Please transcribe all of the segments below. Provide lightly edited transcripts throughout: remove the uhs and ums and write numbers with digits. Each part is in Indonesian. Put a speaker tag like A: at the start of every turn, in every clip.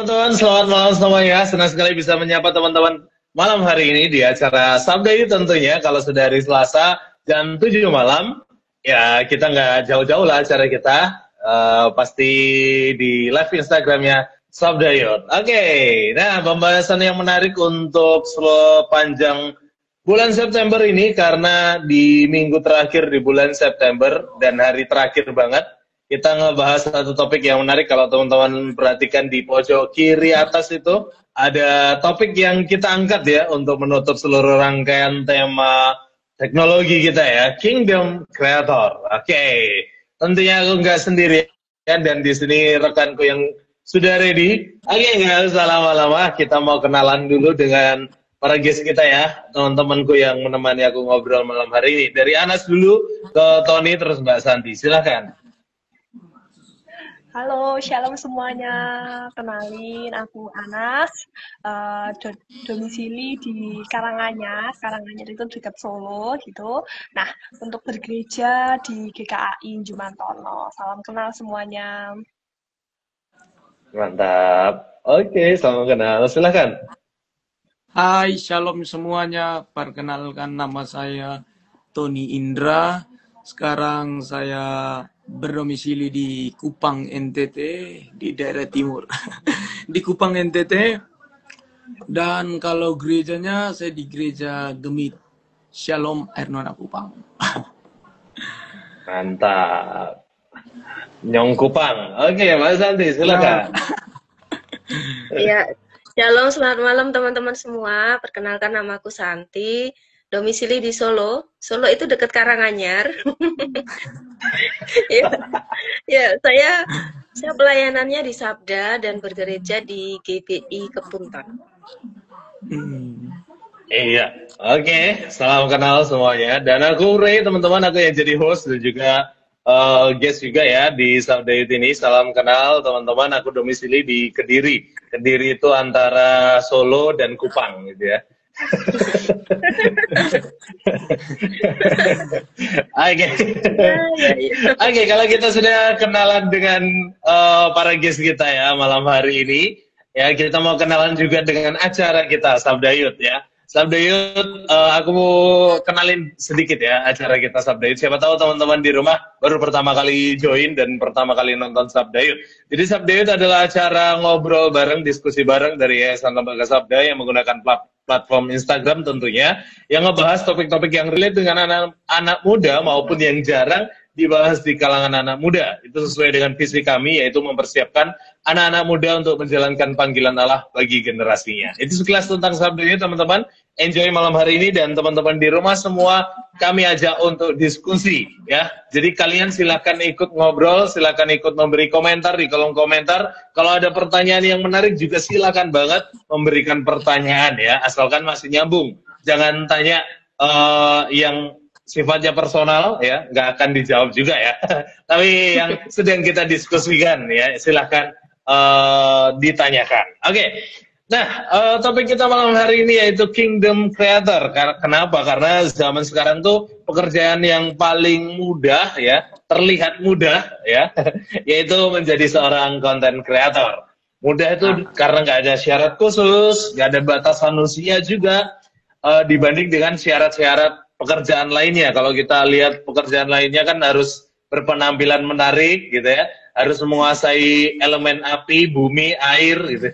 A: teman-teman, selamat malam semuanya. Senang sekali bisa menyapa teman-teman malam hari ini di acara Sabda ini tentunya. Kalau sudah hari Selasa jam 7 malam, ya kita nggak jauh-jauh lah acara kita. Pasti di live Instagramnya Sabda Yot. Oke, nah pembahasan yang menarik untuk sepanjang bulan September ini karena di minggu terakhir di bulan September dan hari terakhir banget kita ngebahas satu topik yang menarik. Kalau teman-teman perhatikan di pojok kiri atas itu ada topik yang kita angkat ya untuk menutup seluruh rangkaian tema teknologi kita ya, Kingdom Creator. Oke, tentunya aku nggak sendirian dan di sini rekanku yang sudah ready. Oke, nggak usah lama-lama, kita mau kenalan dulu dengan para guest kita ya, teman-temanku yang menemani aku ngobrol malam hari ini. Dari Anas dulu ke Tony terus Mbak Santi, silahkan.
B: Halo, shalom semuanya. Kenalin, aku Anas, domisili di Karanganyar. Karanganyar itu dekat Solo gitu. Nah, untuk bergereja di GKAI Jumantono. Salam kenal semuanya.
A: Mantap. Oke, salam kenal. Silahkan.
C: Hai, shalom semuanya. Perkenalkan nama saya Tony Indra. Sekarang saya berdomisili di Kupang NTT di daerah timur. Di Kupang NTT. Dan kalau gerejanya saya di gereja Gemit Shalom Airnona Kupang.
A: Mantap. Nyong Kupang. Oke, Mas Santi, silakan.
D: Ya, shalom, selamat malam teman-teman semua. Perkenalkan namaku Santi, domisili di Solo. Solo itu dekat Karanganyar. ya, saya pelayanannya di Sabda dan bergereja di GBI Kepuntan.
A: Iya, oke. Salam kenal semuanya. Dan aku Ray, teman-teman, aku yang jadi host dan juga guest juga ya di Sabda Youth ini. Salam kenal teman-teman, aku domisili di Kediri. Kediri itu antara Solo dan Kupang gitu ya. Oke, kalau kita sudah kenalan dengan para guest kita ya malam hari ini, ya kita mau kenalan juga dengan acara kita Sabda Youth ya. Sabda Youth, aku mau kenalin sedikit ya acara kita Sabda Youth. Siapa tahu teman-teman di rumah baru pertama kali join dan pertama kali nonton Sabda Youth. Jadi Sabda Youth adalah acara ngobrol bareng, diskusi bareng dari Yayasan Lembaga Sabda yang menggunakan platform Instagram tentunya, yang ngebahas topik-topik yang relate dengan anak muda maupun yang jarang dibahas di kalangan anak muda. Itu sesuai dengan visi kami, yaitu mempersiapkan anak-anak muda untuk menjalankan panggilan Allah bagi generasinya. Itu sekilas tentang Sabda Youth, teman-teman. Enjoy malam hari ini, dan teman-teman di rumah semua kami ajak untuk diskusi ya. Jadi kalian silakan ikut ngobrol, silakan ikut memberi komentar di kolom komentar. Kalau ada pertanyaan yang menarik juga silakan banget memberikan pertanyaan ya, asalkan masih nyambung. Jangan tanya yang sifatnya personal ya, nggak akan dijawab juga ya. Tapi yang sedang kita diskusikan ya, silahkan ditanyakan. Oke. Nah, topik kita malam hari ini yaitu Kingdom Creator. Kenapa? Karena zaman sekarang tuh pekerjaan yang paling mudah ya, terlihat mudah ya, yaitu menjadi seorang content creator. Mudah itu karena nggak ada syarat khusus, nggak ada batasan usia juga, dibanding dengan syarat-syarat pekerjaan lainnya. Kalau kita lihat pekerjaan lainnya kan harus berpenampilan menarik gitu ya, harus menguasai elemen api, bumi, air gitu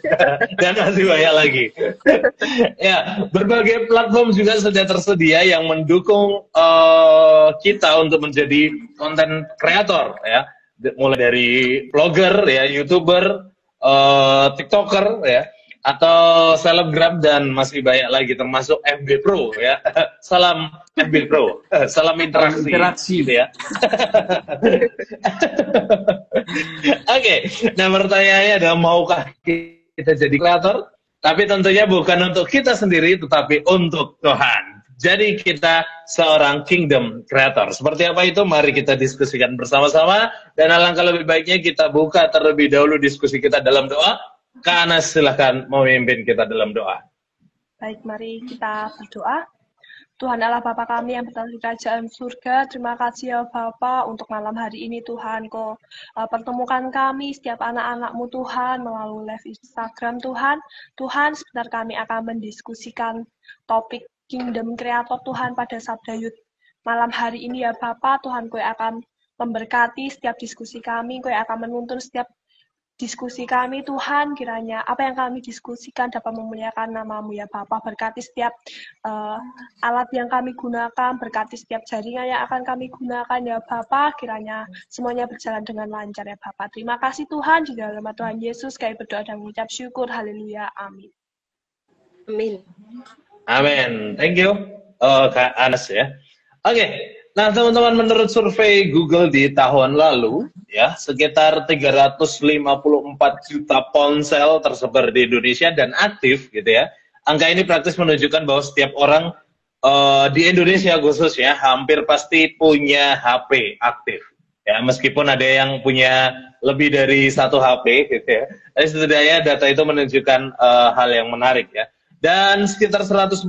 A: dan masih banyak lagi. Ya, berbagai platform juga sudah tersedia yang mendukung kita untuk menjadi content creator ya, mulai dari vlogger ya, YouTuber, TikToker ya, atau selebgram dan masih banyak lagi, termasuk FB Pro ya. Salam FB Pro, salam interaksi gitu ya. Oke, nah pertanyaannya adalah maukah kita jadi kreator? Tapi tentunya bukan untuk kita sendiri, tetapi untuk Tuhan. Jadi kita seorang kingdom creator. Seperti apa itu? Mari kita diskusikan bersama-sama. Dan alangkah lebih baiknya kita buka terlebih dahulu diskusi kita dalam doa. Kak Anas silahkan memimpin kita dalam doa.
B: Baik, mari kita berdoa. Tuhan Allah Bapa kami yang berada di kerajaan surga, terima kasih ya Bapa untuk malam hari ini Tuhan. Kau pertemukan kami setiap anak-anak-Mu Tuhan melalui live Instagram Tuhan. Tuhan, sebentar kami akan mendiskusikan topik Kingdom Creator Tuhan pada Sabda Youth malam hari ini ya Bapa. Tuhan, Kau akan memberkati setiap diskusi kami, Kau akan menuntun setiap diskusi kami Tuhan, kiranya apa yang kami diskusikan dapat memuliakan nama-Mu ya Bapa. Berkati setiap alat yang kami gunakan, berkati setiap jaringan yang akan kami gunakan ya Bapa, kiranya semuanya berjalan dengan lancar ya Bapa. Terima kasih Tuhan, di dalam nama Tuhan Yesus kami berdoa dan mengucap syukur, haleluya, amin.
D: Amin.
A: Amin. Thank you, Kak Anas ya. Oke. Nah, teman-teman, menurut survei Google di tahun lalu, ya, sekitar 354 juta ponsel tersebar di Indonesia dan aktif, gitu ya. Angka ini praktis menunjukkan bahwa setiap orang di Indonesia khusus ya, hampir pasti punya HP aktif. Ya, meskipun ada yang punya lebih dari satu HP, gitu ya. Tapi setidaknya data itu menunjukkan hal yang menarik ya. Dan sekitar 143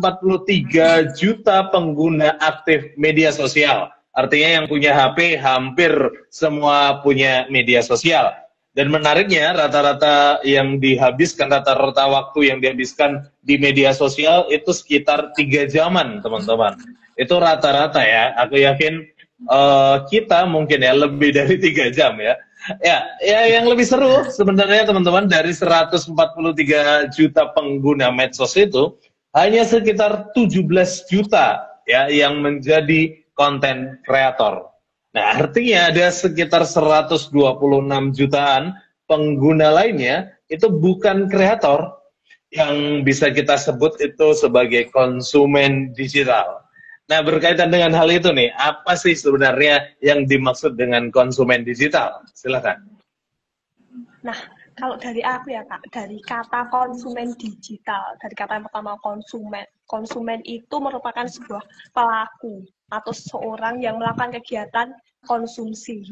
A: juta pengguna aktif media sosial. Artinya yang punya HP hampir semua punya media sosial. Dan menariknya rata-rata yang dihabiskan, rata-rata waktu yang dihabiskan di media sosial itu sekitar 3 jaman, teman-teman. Itu rata-rata ya. Aku yakin kita mungkin ya lebih dari 3 jam ya. Ya, yang lebih seru sebenarnya teman-teman, dari 143 juta pengguna medsos itu hanya sekitar 17 juta ya yang menjadi konten kreator. Nah, artinya ada sekitar 126 jutaan pengguna lainnya itu bukan kreator, yang bisa kita sebut itu sebagai konsumen digital. Nah, berkaitan dengan hal itu nih, apa sih sebenarnya yang dimaksud dengan konsumen digital? Silakan.
B: Nah, kalau dari aku ya Kak, dari kata konsumen digital, dari kata yang pertama konsumen itu merupakan sebuah pelaku atau seseorang yang melakukan kegiatan konsumsi.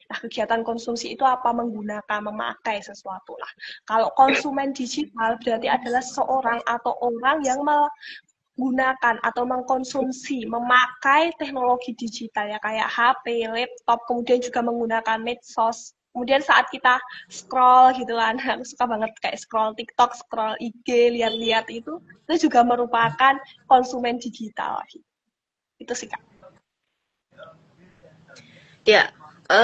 B: Nah, kegiatan konsumsi itu apa? Menggunakan, memakai sesuatu. Nah, kalau konsumen digital berarti adalah seseorang atau orang yang menggunakan atau mengkonsumsi, memakai teknologi digital ya, kayak HP, laptop, kemudian juga menggunakan medsos. Kemudian saat kita scroll gitu kan, aku suka banget kayak scroll TikTok, scroll IG, lihat-lihat itu juga merupakan konsumen digital. Itu sih Kak.
D: Ya,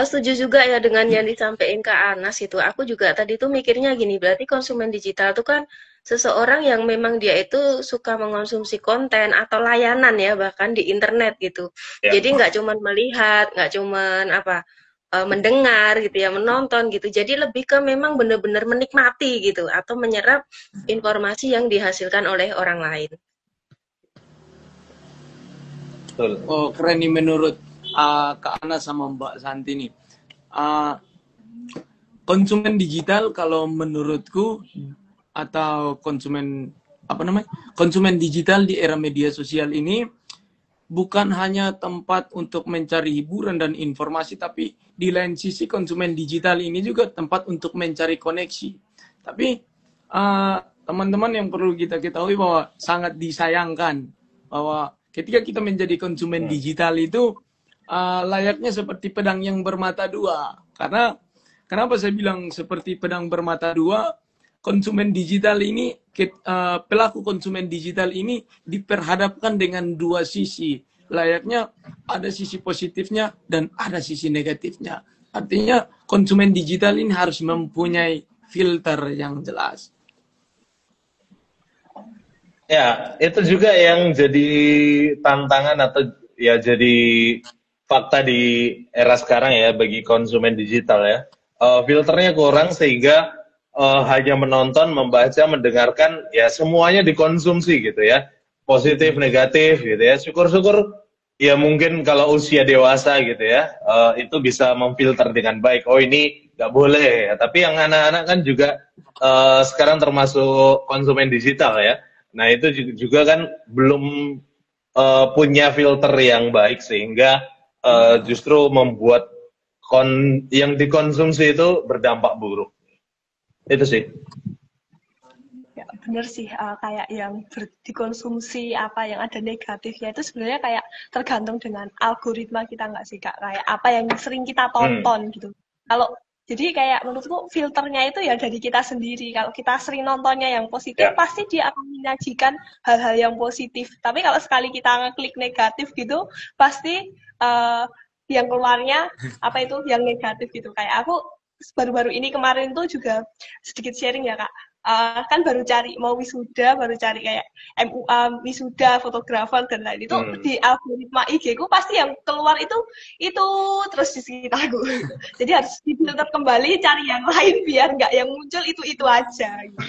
D: setuju juga ya dengan yang disampaikan Kak Anas itu. Aku juga tadi tuh mikirnya gini, berarti konsumen digital itu kan seseorang yang memang dia itu suka mengonsumsi konten atau layanan ya, bahkan di internet gitu.
A: Ya.
D: Jadi nggak cuman melihat, nggak cuman mendengar gitu ya, menonton gitu. Jadi lebih ke memang benar-benar menikmati gitu atau menyerap informasi yang dihasilkan oleh orang lain.
A: Betul.
C: Oh, keren nih menurut Kak Ana sama Mbak Santi nih. Konsumen digital kalau menurutku, atau konsumen konsumen digital di era media sosial ini bukan hanya tempat untuk mencari hiburan dan informasi, tapi di lain sisi konsumen digital ini juga tempat untuk mencari koneksi. Tapi teman-teman yang perlu kita ketahui bahwa sangat disayangkan bahwa ketika kita menjadi konsumen digital itu layaknya seperti pedang yang bermata dua. Karena kenapa saya bilang seperti pedang bermata dua? Konsumen digital ini, pelaku konsumen digital ini diperhadapkan dengan dua sisi. Layaknya ada sisi positifnya dan ada sisi negatifnya. Artinya konsumen digital ini harus mempunyai filter yang jelas.
A: Ya, itu juga yang jadi tantangan atau ya jadi fakta di era sekarang ya bagi konsumen digital ya. Filternya kurang sehingga hanya menonton, membaca, mendengarkan, ya semuanya dikonsumsi gitu ya, positif, negatif gitu ya. Syukur-syukur ya mungkin kalau usia dewasa gitu ya, itu bisa memfilter dengan baik. Oh ini nggak boleh ya. Tapi yang anak-anak kan juga sekarang termasuk konsumen digital ya. Nah itu juga kan belum punya filter yang baik sehingga justru membuat yang dikonsumsi itu berdampak buruk. Itu sih.
B: bener sih, kayak yang dikonsumsi apa yang ada negatifnya itu sebenarnya kayak tergantung dengan algoritma kita nggak sih Kak? Kayak apa yang sering kita tonton gitu. Kalau jadi kayak menurutku filternya itu ya dari kita sendiri. Kalau kita sering nontonnya yang positif, pasti dia akan menyajikan hal-hal yang positif. Tapi kalau sekali kita ngeklik negatif gitu, pasti yang keluarnya apa itu yang negatif gitu. Kayak aku baru-baru ini kemarin tuh juga sedikit sharing ya Kak. Kan baru cari mau wisuda, baru cari kayak MUA wisuda, fotografer dan lain itu di algoritma IG ku pasti yang keluar itu terus di sekitarku. Jadi harus difilter kembali, cari yang lain biar nggak yang muncul itu aja. Gitu.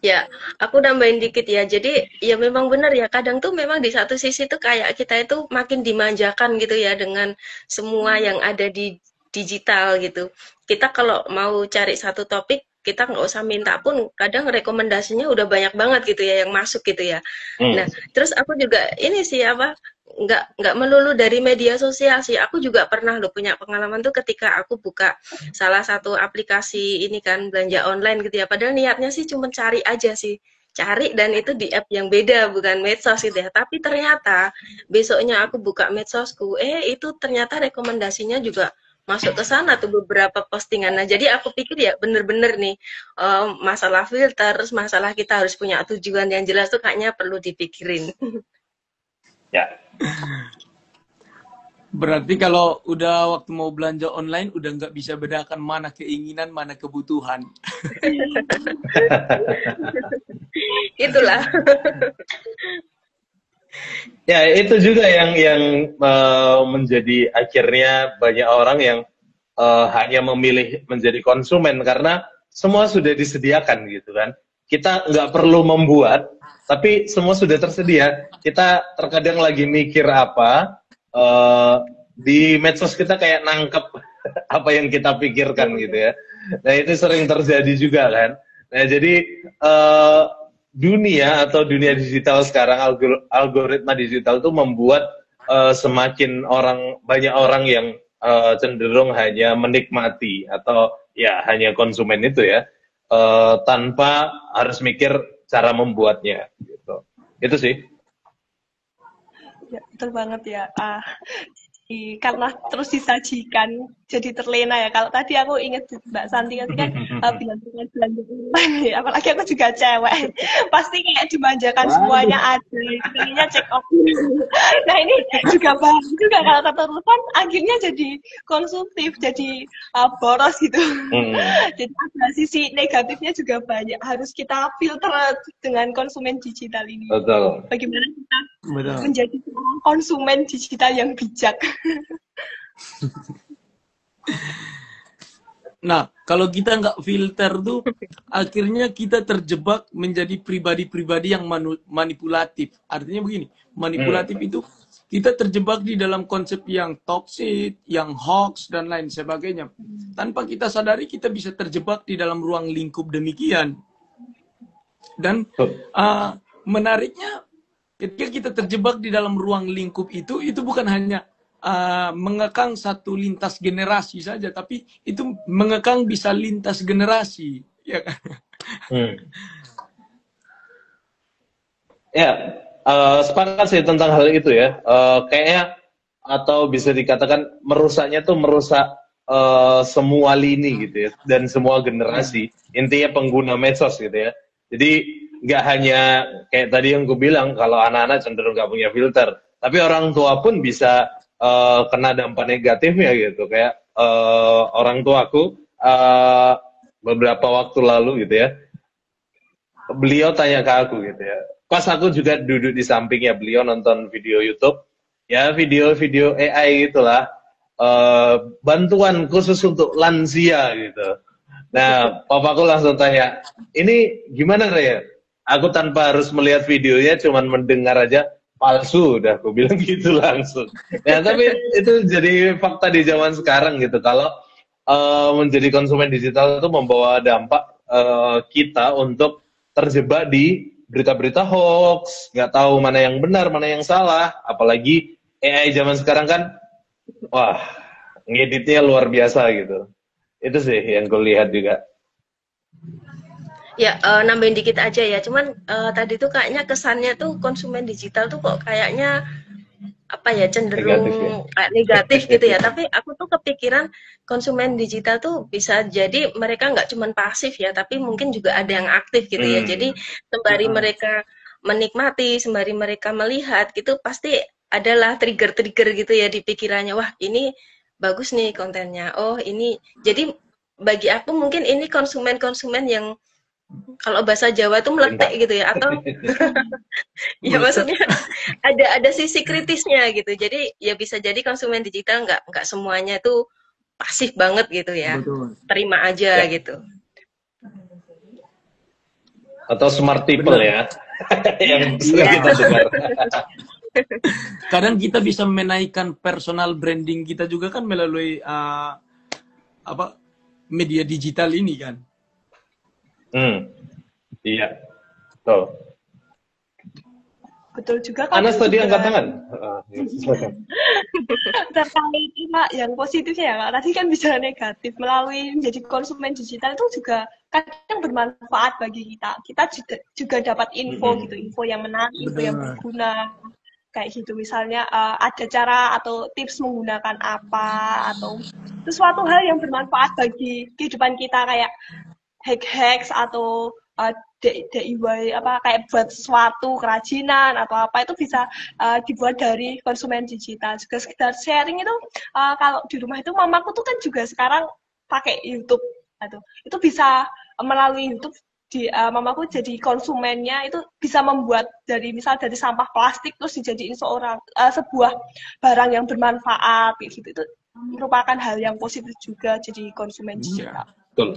D: Ya, aku nambahin dikit ya. Jadi ya memang benar ya. Kadang tuh memang di satu sisi tuh kayak kita itu makin dimanjakan gitu ya dengan semua yang ada di digital gitu. Kita kalau mau cari satu topik, kita nggak usah minta pun, kadang rekomendasinya udah banyak banget gitu ya yang masuk gitu ya. Nah, terus aku juga ini sih apa, nggak melulu dari media sosial sih. Aku juga pernah loh punya pengalaman tuh ketika aku buka salah satu aplikasi ini kan belanja online gitu ya. Padahal niatnya sih cuma cari aja sih. Cari dan itu di app yang beda bukan medsos gitu ya. Tapi ternyata besoknya aku buka medsosku, itu ternyata rekomendasinya juga masuk ke sana tuh beberapa postingan. Nah, jadi aku pikir ya bener-bener nih masalah filter, masalah kita harus punya tujuan yang jelas tuh kayaknya perlu dipikirin.
A: Ya.
C: Berarti kalau udah waktu mau belanja online udah nggak bisa bedakan mana keinginan, mana kebutuhan.
D: Itulah.
A: Ya, itu juga yang menjadi akhirnya banyak orang yang hanya memilih menjadi konsumen karena semua sudah disediakan gitu kan. Kita nggak perlu membuat, tapi semua sudah tersedia. Kita terkadang lagi mikir apa, di medsos kita kayak nangkep apa yang kita pikirkan gitu ya. Nah, itu sering terjadi juga kan. Nah, jadi dunia digital sekarang, algoritma digital itu membuat banyak orang yang cenderung hanya menikmati atau ya hanya konsumen itu ya, tanpa harus mikir cara membuatnya gitu. Itu sih.
B: Ya, betul banget ya. Karena terus disajikan jadi terlena ya. Kalau tadi aku inget Mbak Santi kan bilang belanja online ya. Apalagi aku juga cewek, pasti kayak dimanjakan semuanya ada. Intinya check out. Nah ini juga bahaya juga kalau keterusan akhirnya jadi konsumtif, jadi boros gitu. Jadi ada sisi negatifnya juga banyak. Harus kita filter dengan konsumen digital ini.
A: Betul.
B: Bagaimana kita menjadi konsumen digital yang bijak.
C: Nah, kalau kita nggak filter tuh, akhirnya kita terjebak menjadi pribadi-pribadi yang manipulatif. Artinya begini, manipulatif itu kita terjebak di dalam konsep yang toxic, yang hoax, dan lain sebagainya. Tanpa kita sadari, kita bisa terjebak di dalam ruang lingkup demikian. Dan menariknya, ketika kita terjebak di dalam ruang lingkup itu bukan hanya mengekang satu lintas generasi saja, tapi itu mengekang bisa lintas generasi, ya kan?
A: Ya, sepakat sih tentang hal itu ya. Kayaknya atau bisa dikatakan merusaknya tuh merusak semua lini gitu ya, dan semua generasi. Intinya pengguna medsos gitu ya. Jadi nggak hanya kayak tadi yang gue bilang, kalau anak-anak cenderung nggak punya filter, tapi orang tua pun bisa kena dampak negatifnya gitu. Kayak orang tuaku beberapa waktu lalu gitu ya, beliau tanya ke aku gitu ya, pas aku juga duduk di sampingnya beliau nonton video YouTube ya, video-video AI gitulah, bantuan khusus untuk lansia gitu. Nah, papaku langsung tanya, ini gimana Raya? Aku tanpa harus melihat videonya, cuman mendengar aja, palsu, udah aku bilang gitu langsung. Ya, tapi itu jadi fakta di zaman sekarang gitu. Kalau menjadi konsumen digital itu membawa dampak kita untuk terjebak di berita-berita hoax, nggak tahu mana yang benar, mana yang salah. Apalagi AI zaman sekarang kan, wah, ngeditnya luar biasa gitu. Itu sih yang gue lihat juga.
D: Ya, nambahin dikit aja ya. Cuman tadi tuh kayaknya kesannya tuh konsumen digital tuh kok kayaknya apa ya,
A: Negatif ya.
D: cenderung kayak negatif gitu ya. Tapi aku tuh kepikiran konsumen digital tuh bisa jadi mereka nggak cuman pasif ya, tapi mungkin juga ada yang aktif gitu ya. Jadi
A: Hmm.
D: sembari
C: Heeh.
D: mereka menikmati, sembari mereka melihat gitu, pasti adalah trigger-trigger gitu ya di pikirannya. Wah, ini bagus nih kontennya. Oh, ini. Jadi bagi aku mungkin ini konsumen-konsumen yang kalau bahasa Jawa tuh meletek
A: Pintar.
D: gitu ya, atau ya
C: Melekat.
D: maksudnya ada sisi kritisnya gitu. Jadi ya bisa jadi konsumen digital nggak semuanya tuh pasif banget gitu ya.
C: Betul.
D: Terima aja
A: Ya.
D: gitu.
A: Atau smart people
C: Benar.
A: ya. Yang sering
C: Iya.
A: kita dengar.
C: Kadang kita bisa menaikkan personal branding kita juga kan melalui apa media digital ini kan.
A: Iya. Tuh.
B: Betul juga kan
A: Anas tadi angkat
B: juga
A: tangan. Silakan.
B: terkait Pak, yang positifnya ya Kak. Tadi kan bisa negatif melalui menjadi konsumen digital itu juga kadang bermanfaat bagi kita. Kita juga dapat info gitu, info yang menarik, info yang
C: Benar.
B: berguna. Kayak gitu misalnya ada cara atau tips menggunakan apa atau sesuatu hal yang bermanfaat bagi kehidupan kita kayak hack-hacks atau DIY apa kayak buat suatu kerajinan atau apa itu bisa dibuat dari konsumen digital. Juga sekedar sharing itu kalau di rumah itu mamaku tuh kan juga sekarang pakai YouTube atau itu bisa melalui YouTube mamaku jadi konsumennya itu bisa membuat dari misal dari sampah plastik terus dijadiin sebuah barang yang bermanfaat gitu. Itu merupakan hal yang positif juga jadi konsumen
C: Iya.
B: digital.
A: Betul.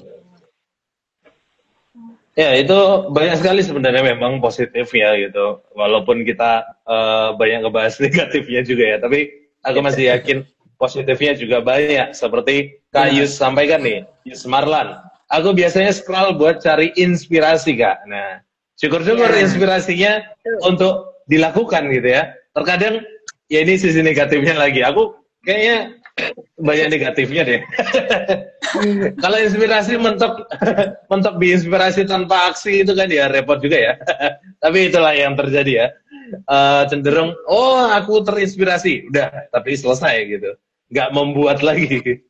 A: Ya, itu banyak sekali sebenarnya memang positif ya gitu. Walaupun kita banyak ngebahas negatifnya juga ya, tapi aku masih yakin positifnya juga banyak. Seperti Kak
C: Benar.
A: Yus sampaikan nih, Yus Marlan. Aku biasanya scroll buat cari inspirasi, Kak. Nah, syukur-syukur
D: Ya,
A: inspirasinya
D: betul.
A: untuk dilakukan gitu ya. Terkadang, ya ini sisi negatifnya lagi. Aku kayaknya banyak negatifnya deh. Kalau inspirasi mentok mentok diinspirasi tanpa aksi itu kan ya repot juga ya. Tapi itulah yang terjadi ya. Cenderung oh aku terinspirasi, udah tapi selesai gitu. Nggak membuat lagi.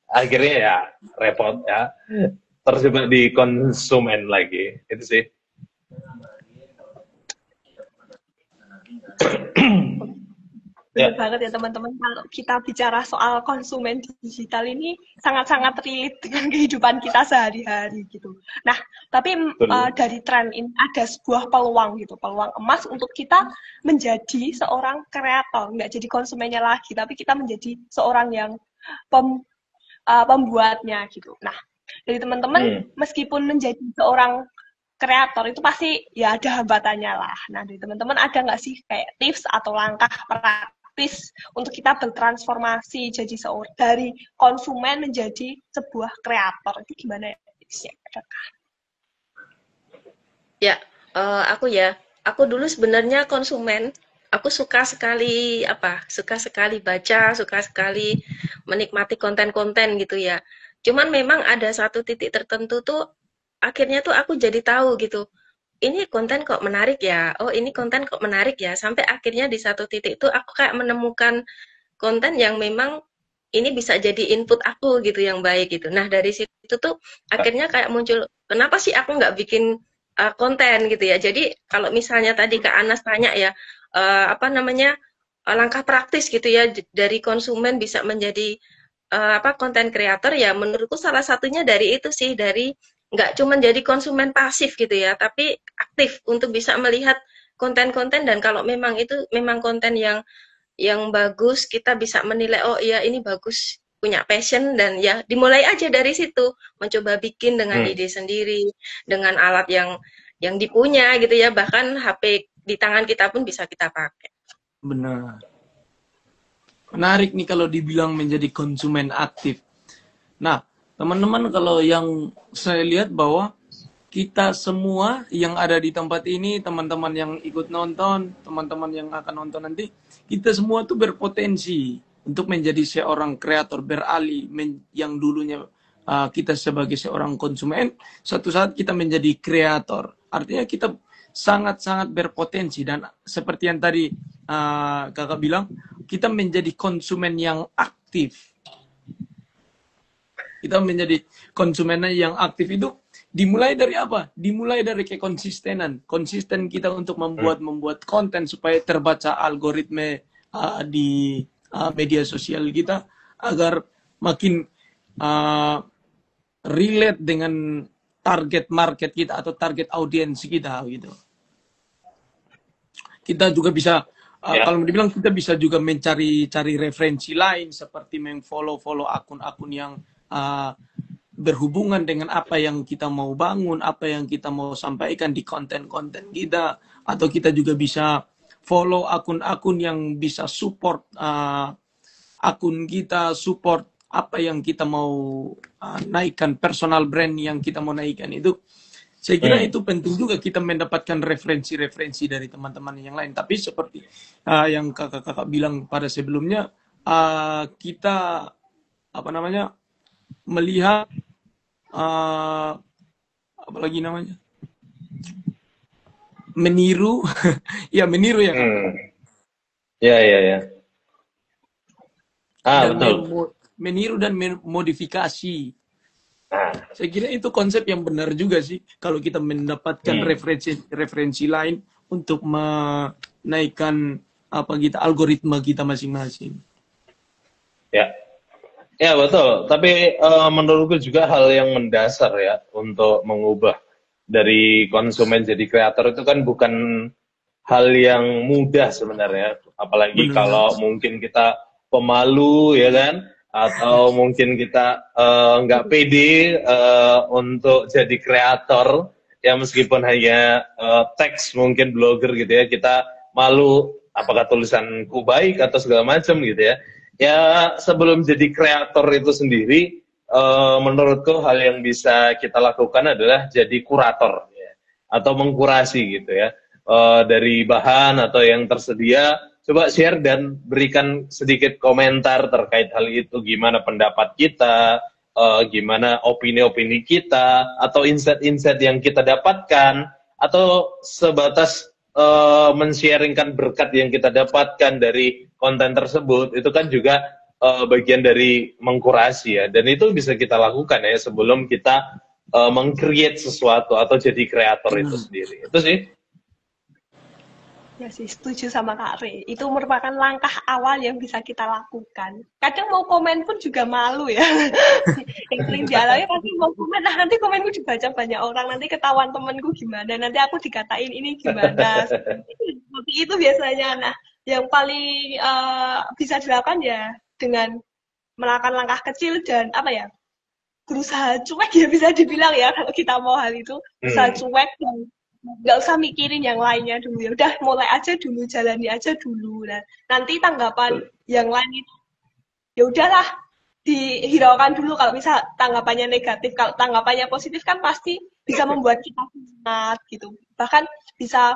A: Akhirnya ya repot ya. Terjebak di konsumen lagi. Itu sih.
B: Benar
A: Ya,
B: banget ya teman-teman, kalau kita bicara soal konsumen digital ini sangat-sangat relate dengan kehidupan kita sehari-hari gitu. Nah, tapi
A: betul.
B: dari tren ini ada sebuah peluang gitu, peluang emas untuk kita menjadi seorang kreator, nggak jadi konsumennya lagi, tapi kita menjadi seorang yang pembuatnya gitu. Nah, dari teman-teman meskipun menjadi seorang kreator itu pasti ya ada hambatannya lah. Nah, dari teman-teman ada nggak sih kayak tips atau langkah praktis untuk kita bertransformasi jadi seorang dari konsumen menjadi sebuah kreator itu gimana ya tipsnya?
D: Ya, aku dulu sebenarnya konsumen. Aku suka sekali suka sekali baca, suka sekali menikmati konten-konten gitu ya. Cuman memang ada satu titik tertentu tuh akhirnya tuh aku jadi tahu gitu. Ini konten kok menarik ya. Oh, ini konten kok menarik ya. Sampai akhirnya di satu titik itu aku kayak menemukan konten yang memang ini bisa jadi input aku gitu yang baik gitu. Nah, dari situ tuh akhirnya kayak muncul, kenapa sih aku nggak bikin konten gitu ya. Jadi kalau misalnya tadi Kak Anas tanya ya, apa namanya, langkah praktis gitu ya dari konsumen bisa menjadi konten kreator ya, menurutku salah satunya dari itu sih, dari nggak cuma jadi konsumen pasif gitu ya, tapi aktif untuk bisa melihat konten-konten, dan kalau memang itu memang konten yang bagus, kita bisa menilai, oh iya ini bagus, punya passion, dan ya dimulai aja dari situ, mencoba bikin dengan ide sendiri, dengan alat yang dipunya gitu ya, bahkan HP di tangan kita pun bisa kita pakai.
C: Benar. Menarik nih kalau dibilang menjadi konsumen aktif. Nah, teman-teman, kalau yang saya lihat bahwa kita semua yang ada di tempat ini, teman-teman yang ikut nonton, teman-teman yang akan nonton nanti, kita semua tuh berpotensi untuk menjadi seorang kreator beralih yang dulunya kita sebagai seorang konsumen, suatu saat kita menjadi kreator. Artinya kita sangat-sangat berpotensi, dan seperti yang tadi kakak bilang, kita menjadi konsumen yang aktif. Kita menjadi konsumen yang aktif itu dimulai dari apa? Dimulai dari kekonsistenan. Konsisten kita untuk membuat konten supaya terbaca algoritma di media sosial kita, agar makin relate dengan target market kita atau target audiens kita gitu. Kita juga bisa kalau dibilang, kita bisa juga mencari referensi lain, seperti meng-follow akun-akun yang berhubungan dengan apa yang kita mau bangun, apa yang kita mau sampaikan di konten-konten kita, atau kita juga bisa follow akun-akun yang bisa support akun kita, support apa yang kita mau naikkan, personal brand yang kita mau naikkan itu. Saya kira itu penting juga kita mendapatkan referensi-referensi dari teman-teman yang lain. Tapi seperti yang kakak-kakak bilang pada sebelumnya, kita melihat apalagi namanya, meniru ya meniru ya.
A: Ya.
C: Dan
A: Betul.
C: meniru dan modifikasi. Saya kira itu konsep yang benar juga sih, kalau kita mendapatkan referensi lain untuk menaikkan algoritma kita masing-masing.
A: Ya betul. Tapi menurutku juga hal yang mendasar ya untuk mengubah dari konsumen jadi kreator itu kan bukan hal yang mudah sebenarnya. Apalagi kalau mungkin kita pemalu ya kan, atau mungkin kita nggak pede untuk jadi kreator ya, meskipun hanya teks, mungkin blogger gitu ya, kita malu apakah tulisanku baik atau segala macam gitu ya. Ya sebelum jadi kreator itu sendiri, menurutku hal yang bisa kita lakukan adalah jadi kurator ya, atau mengkurasi gitu ya, dari bahan atau yang tersedia. Coba share dan berikan sedikit komentar terkait hal itu, gimana pendapat kita, gimana opini-opini kita, atau insight-insight yang kita dapatkan, atau sebatas men-sharingkan berkat yang kita dapatkan dari konten tersebut. Itu kan juga bagian dari mengkurasi ya, dan itu bisa kita lakukan ya sebelum kita meng-create sesuatu atau jadi kreator itu sendiri. Itu sih.
B: Ya sih, setuju sama Kak Re. Itu merupakan langkah awal yang bisa kita lakukan. Kadang mau komen pun juga malu ya. Yang sering dialami pasti mau komen, nah nanti komenku dibaca banyak orang, nanti ketahuan temenku gimana, nanti aku dikatain ini gimana. Seperti itu biasanya. Nah, yang paling bisa dilakukan ya dengan melakukan langkah kecil dan berusaha cuek ya, bisa dibilang ya, kalau kita mau hal itu, berusaha cuek dan nggak usah mikirin yang lainnya dulu, ya udah mulai aja dulu, jalani aja dulu. Nah, nanti tanggapan yang lain itu ya udahlah, dihiraukan dulu. Kalau misal tanggapannya negatif, kalau tanggapannya positif kan pasti bisa membuat kita semangat gitu, bahkan bisa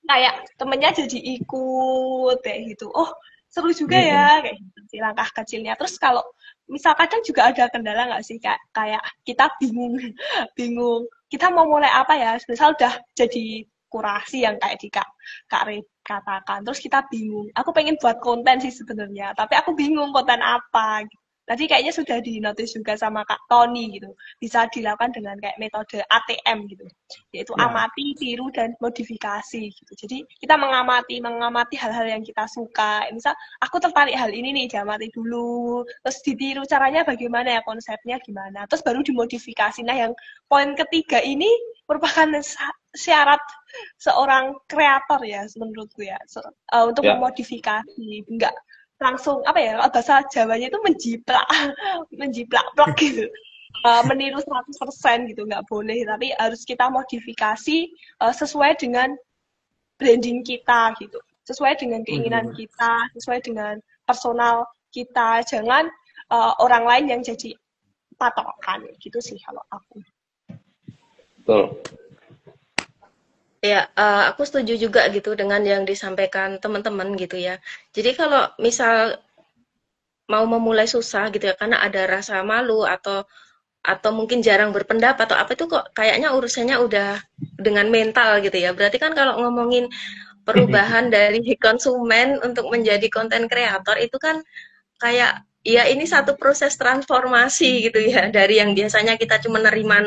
B: kayak temennya jadi ikut kayak gitu, oh seru juga ya, kayak gitu sih langkah kecilnya. Terus kalau misal kadang juga ada kendala nggak sih, kayak kita bingung kita mau mulai apa ya, misal udah jadi kurasi yang kayak di Kak Re katakan, terus kita bingung, aku pengen buat konten sih sebenarnya, tapi aku bingung konten apa gitu. Tadi kayaknya sudah di-notice juga sama Kak Tony gitu, bisa dilakukan dengan kayak metode ATM gitu, yaitu amati, tiru, dan modifikasi gitu. Jadi kita mengamati hal-hal yang kita suka. Misal aku tertarik hal ini nih, diamati dulu, terus ditiru caranya bagaimana ya, konsepnya gimana, terus baru dimodifikasi. Nah, yang poin ketiga ini merupakan syarat seorang kreator ya menurutku ya, untuk memodifikasi, enggak langsung bahasa Jawanya itu menjiplak plak gitu, meniru 100% gitu, nggak boleh, tapi harus kita modifikasi sesuai dengan branding kita gitu, sesuai dengan keinginan kita, sesuai dengan personal kita, jangan orang lain yang jadi patokan gitu sih kalau aku.
A: Betul.
D: Ya, aku setuju juga gitu dengan yang disampaikan teman-teman gitu ya. Jadi kalau misal mau memulai susah gitu ya, karena ada rasa malu atau atau mungkin jarang berpendapat atau apa itu kok kayaknya urusannya udah dengan mental gitu ya. Berarti kan kalau ngomongin perubahan dari konsumen untuk menjadi konten kreator itu kan kayak ya ini satu proses transformasi gitu ya, dari yang biasanya kita cuma nerima.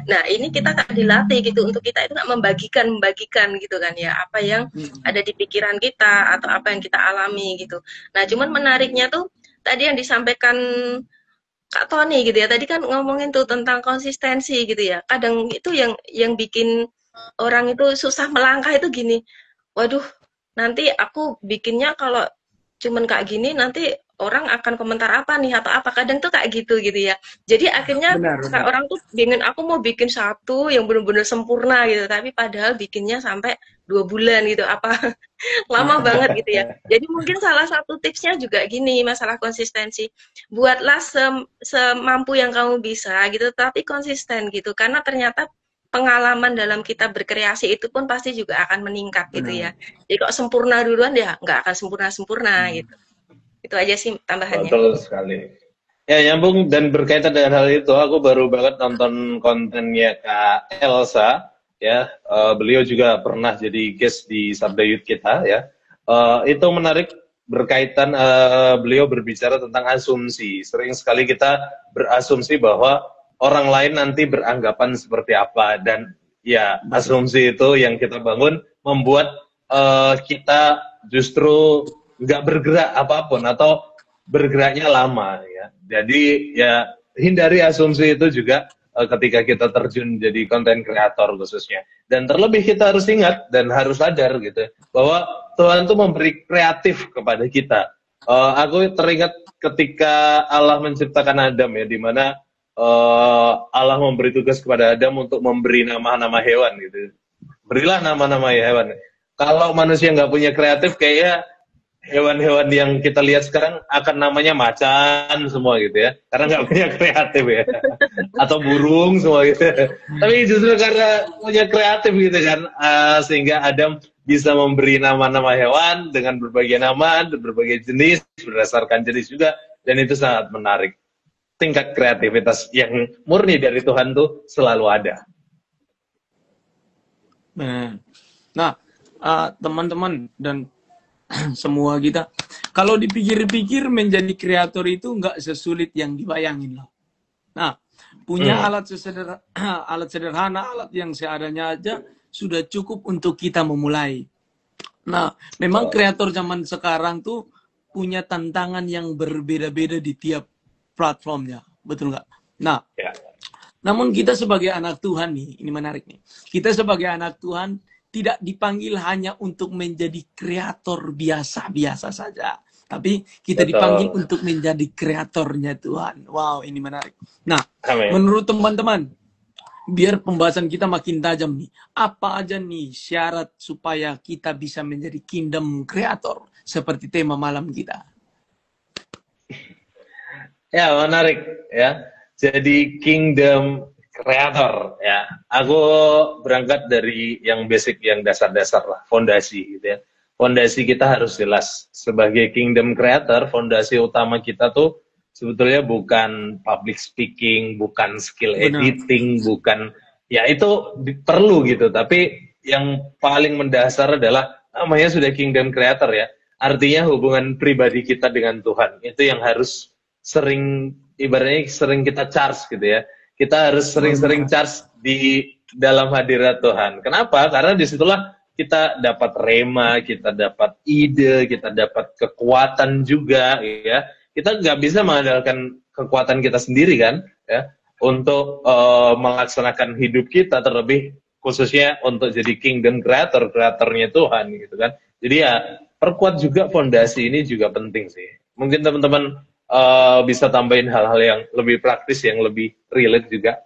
D: Nah, ini kita tak dilatih gitu untuk kita itu nggak membagikan gitu kan ya, apa yang ada di pikiran kita atau apa yang kita alami gitu. Nah, cuman menariknya tuh tadi yang disampaikan Kak Tony gitu ya, tadi kan ngomongin tuh tentang konsistensi gitu ya. Kadang itu yang bikin orang itu susah melangkah itu gini, waduh, nanti aku bikinnya kalau cuman kayak gini nanti orang akan komentar apa nih atau apa, kadang tuh kayak gitu ya. Jadi akhirnya kayak orang tuh bingung, aku mau bikin satu yang benar-benar sempurna gitu, tapi padahal bikinnya sampai 2 bulan gitu, apa lama banget gitu ya. Jadi mungkin salah satu tipsnya juga gini, masalah konsistensi, buatlah semampu yang kamu bisa gitu, tapi konsisten gitu, karena ternyata pengalaman dalam kita berkreasi itu pun pasti juga akan meningkat gitu ya. Jadi kok sempurna duluan ya nggak akan sempurna gitu. Itu aja sih tambahannya.
A: Betul sekali. Ya, nyambung dan berkaitan dengan hal itu, aku baru banget nonton kontennya Kak Elsa, ya. Beliau juga pernah jadi guest di Sabda Youth kita, ya. Itu menarik berkaitan beliau berbicara tentang asumsi. Sering sekali kita berasumsi bahwa orang lain nanti beranggapan seperti apa, dan ya asumsi itu yang kita bangun membuat kita justru nggak bergerak apapun atau bergeraknya lama ya. Jadi ya hindari asumsi itu juga ketika kita terjun jadi konten kreator khususnya. Dan terlebih kita harus ingat dan harus sadar gitu bahwa Tuhan itu memberi kreatif kepada kita. Aku teringat ketika Allah menciptakan Adam ya, di mana Allah memberi tugas kepada Adam untuk memberi nama-nama hewan gitu. Berilah nama-nama hewan. Kalau manusia nggak punya kreatif, kayaknya hewan-hewan yang kita lihat sekarang akan namanya macan semua gitu ya, karena nggak punya kreatif ya, atau burung semua gitu. Tapi justru karena punya kreatif gitu kan, sehingga Adam bisa memberi nama-nama hewan dengan berbagai nama, berbagai jenis, berdasarkan jenis juga, dan itu sangat menarik. Tingkat kreativitas yang murni dari Tuhan tuh selalu ada.
C: Nah, teman-teman dan semua kita, kalau dipikir-pikir menjadi kreator itu nggak sesulit yang dibayangin loh. Nah, punya alat sederhana, alat yang seadanya aja sudah cukup untuk kita memulai. Nah, memang kreator zaman sekarang tuh punya tantangan yang berbeda-beda di tiap platformnya, betul nggak? Nah, namun kita sebagai anak Tuhan nih, ini menarik nih. Kita sebagai anak Tuhan tidak dipanggil hanya untuk menjadi kreator biasa-biasa saja, tapi kita dipanggil untuk menjadi kreatornya Tuhan. Wow, ini menarik. Nah, menurut teman-teman, biar pembahasan kita makin tajam nih, apa aja nih syarat supaya kita bisa menjadi kingdom creator seperti tema malam kita?
A: Ya, menarik ya. Jadi kingdom creator ya. Aku berangkat dari yang basic, yang dasar-dasar lah, fondasi gitu ya. Fondasi kita harus jelas. Sebagai kingdom creator, fondasi utama kita tuh sebetulnya bukan public speaking, bukan skill editing, bukan, ya itu perlu gitu. Tapi yang paling mendasar adalah namanya sudah kingdom creator ya. Artinya hubungan pribadi kita dengan Tuhan. Itu yang harus sering, ibaratnya sering kita charge gitu ya. Kita harus sering-sering charge di dalam hadirat Tuhan. Kenapa? Karena disitulah kita dapat rema, kita dapat ide, kita dapat kekuatan juga ya. Kita nggak bisa mengandalkan kekuatan kita sendiri kan ya, untuk melaksanakan hidup kita, terlebih khususnya untuk jadi kingdom creator, kreatornya Tuhan gitu kan. Jadi ya perkuat juga fondasi ini juga penting sih. Mungkin teman-teman bisa tambahin hal-hal yang lebih praktis, yang lebih relate juga.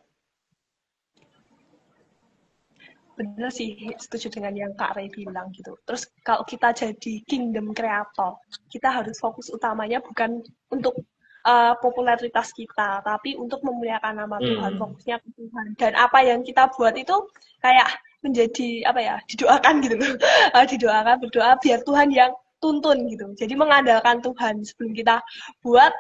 B: Bener sih, setuju dengan yang Kak Ray bilang gitu. Terus kalau kita jadi kingdom creator, kita harus fokus utamanya bukan untuk popularitas kita, tapi untuk memuliakan nama Tuhan, fokusnya ke Tuhan. Dan apa yang kita buat itu kayak menjadi apa ya, didoakan gitu loh. Didoakan, berdoa biar Tuhan yang tuntun gitu. Jadi mengandalkan Tuhan sebelum kita buat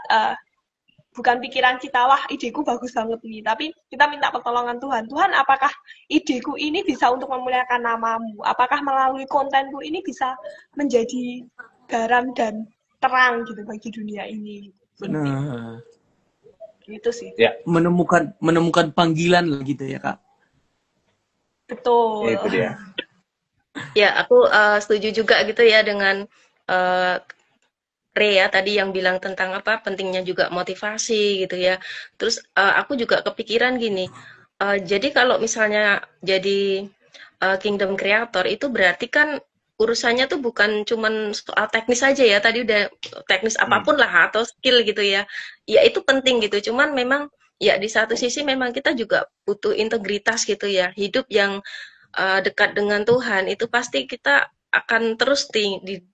B: bukan pikiran kita, wah ideku bagus banget nih, tapi kita minta pertolongan Tuhan. Tuhan, apakah ideku ini bisa untuk memuliakan namamu? Apakah melalui kontenku ini bisa menjadi garam dan terang gitu bagi dunia ini?
C: Benar.
B: Itu sih.
A: Ya,
C: Menemukan panggilan lah gitu ya, Kak.
B: Betul.
A: itu dia.
D: Ya, aku setuju juga gitu ya dengan Rea tadi yang bilang tentang apa pentingnya juga motivasi gitu ya. Terus aku juga kepikiran gini, jadi kalau misalnya jadi kingdom creator itu berarti kan urusannya tuh bukan cuman soal teknis aja ya. Tadi udah teknis apapun lah atau skill gitu ya. Ya itu penting gitu. Cuman memang ya di satu sisi memang kita juga butuh integritas gitu ya. Hidup yang dekat dengan Tuhan itu pasti kita akan terus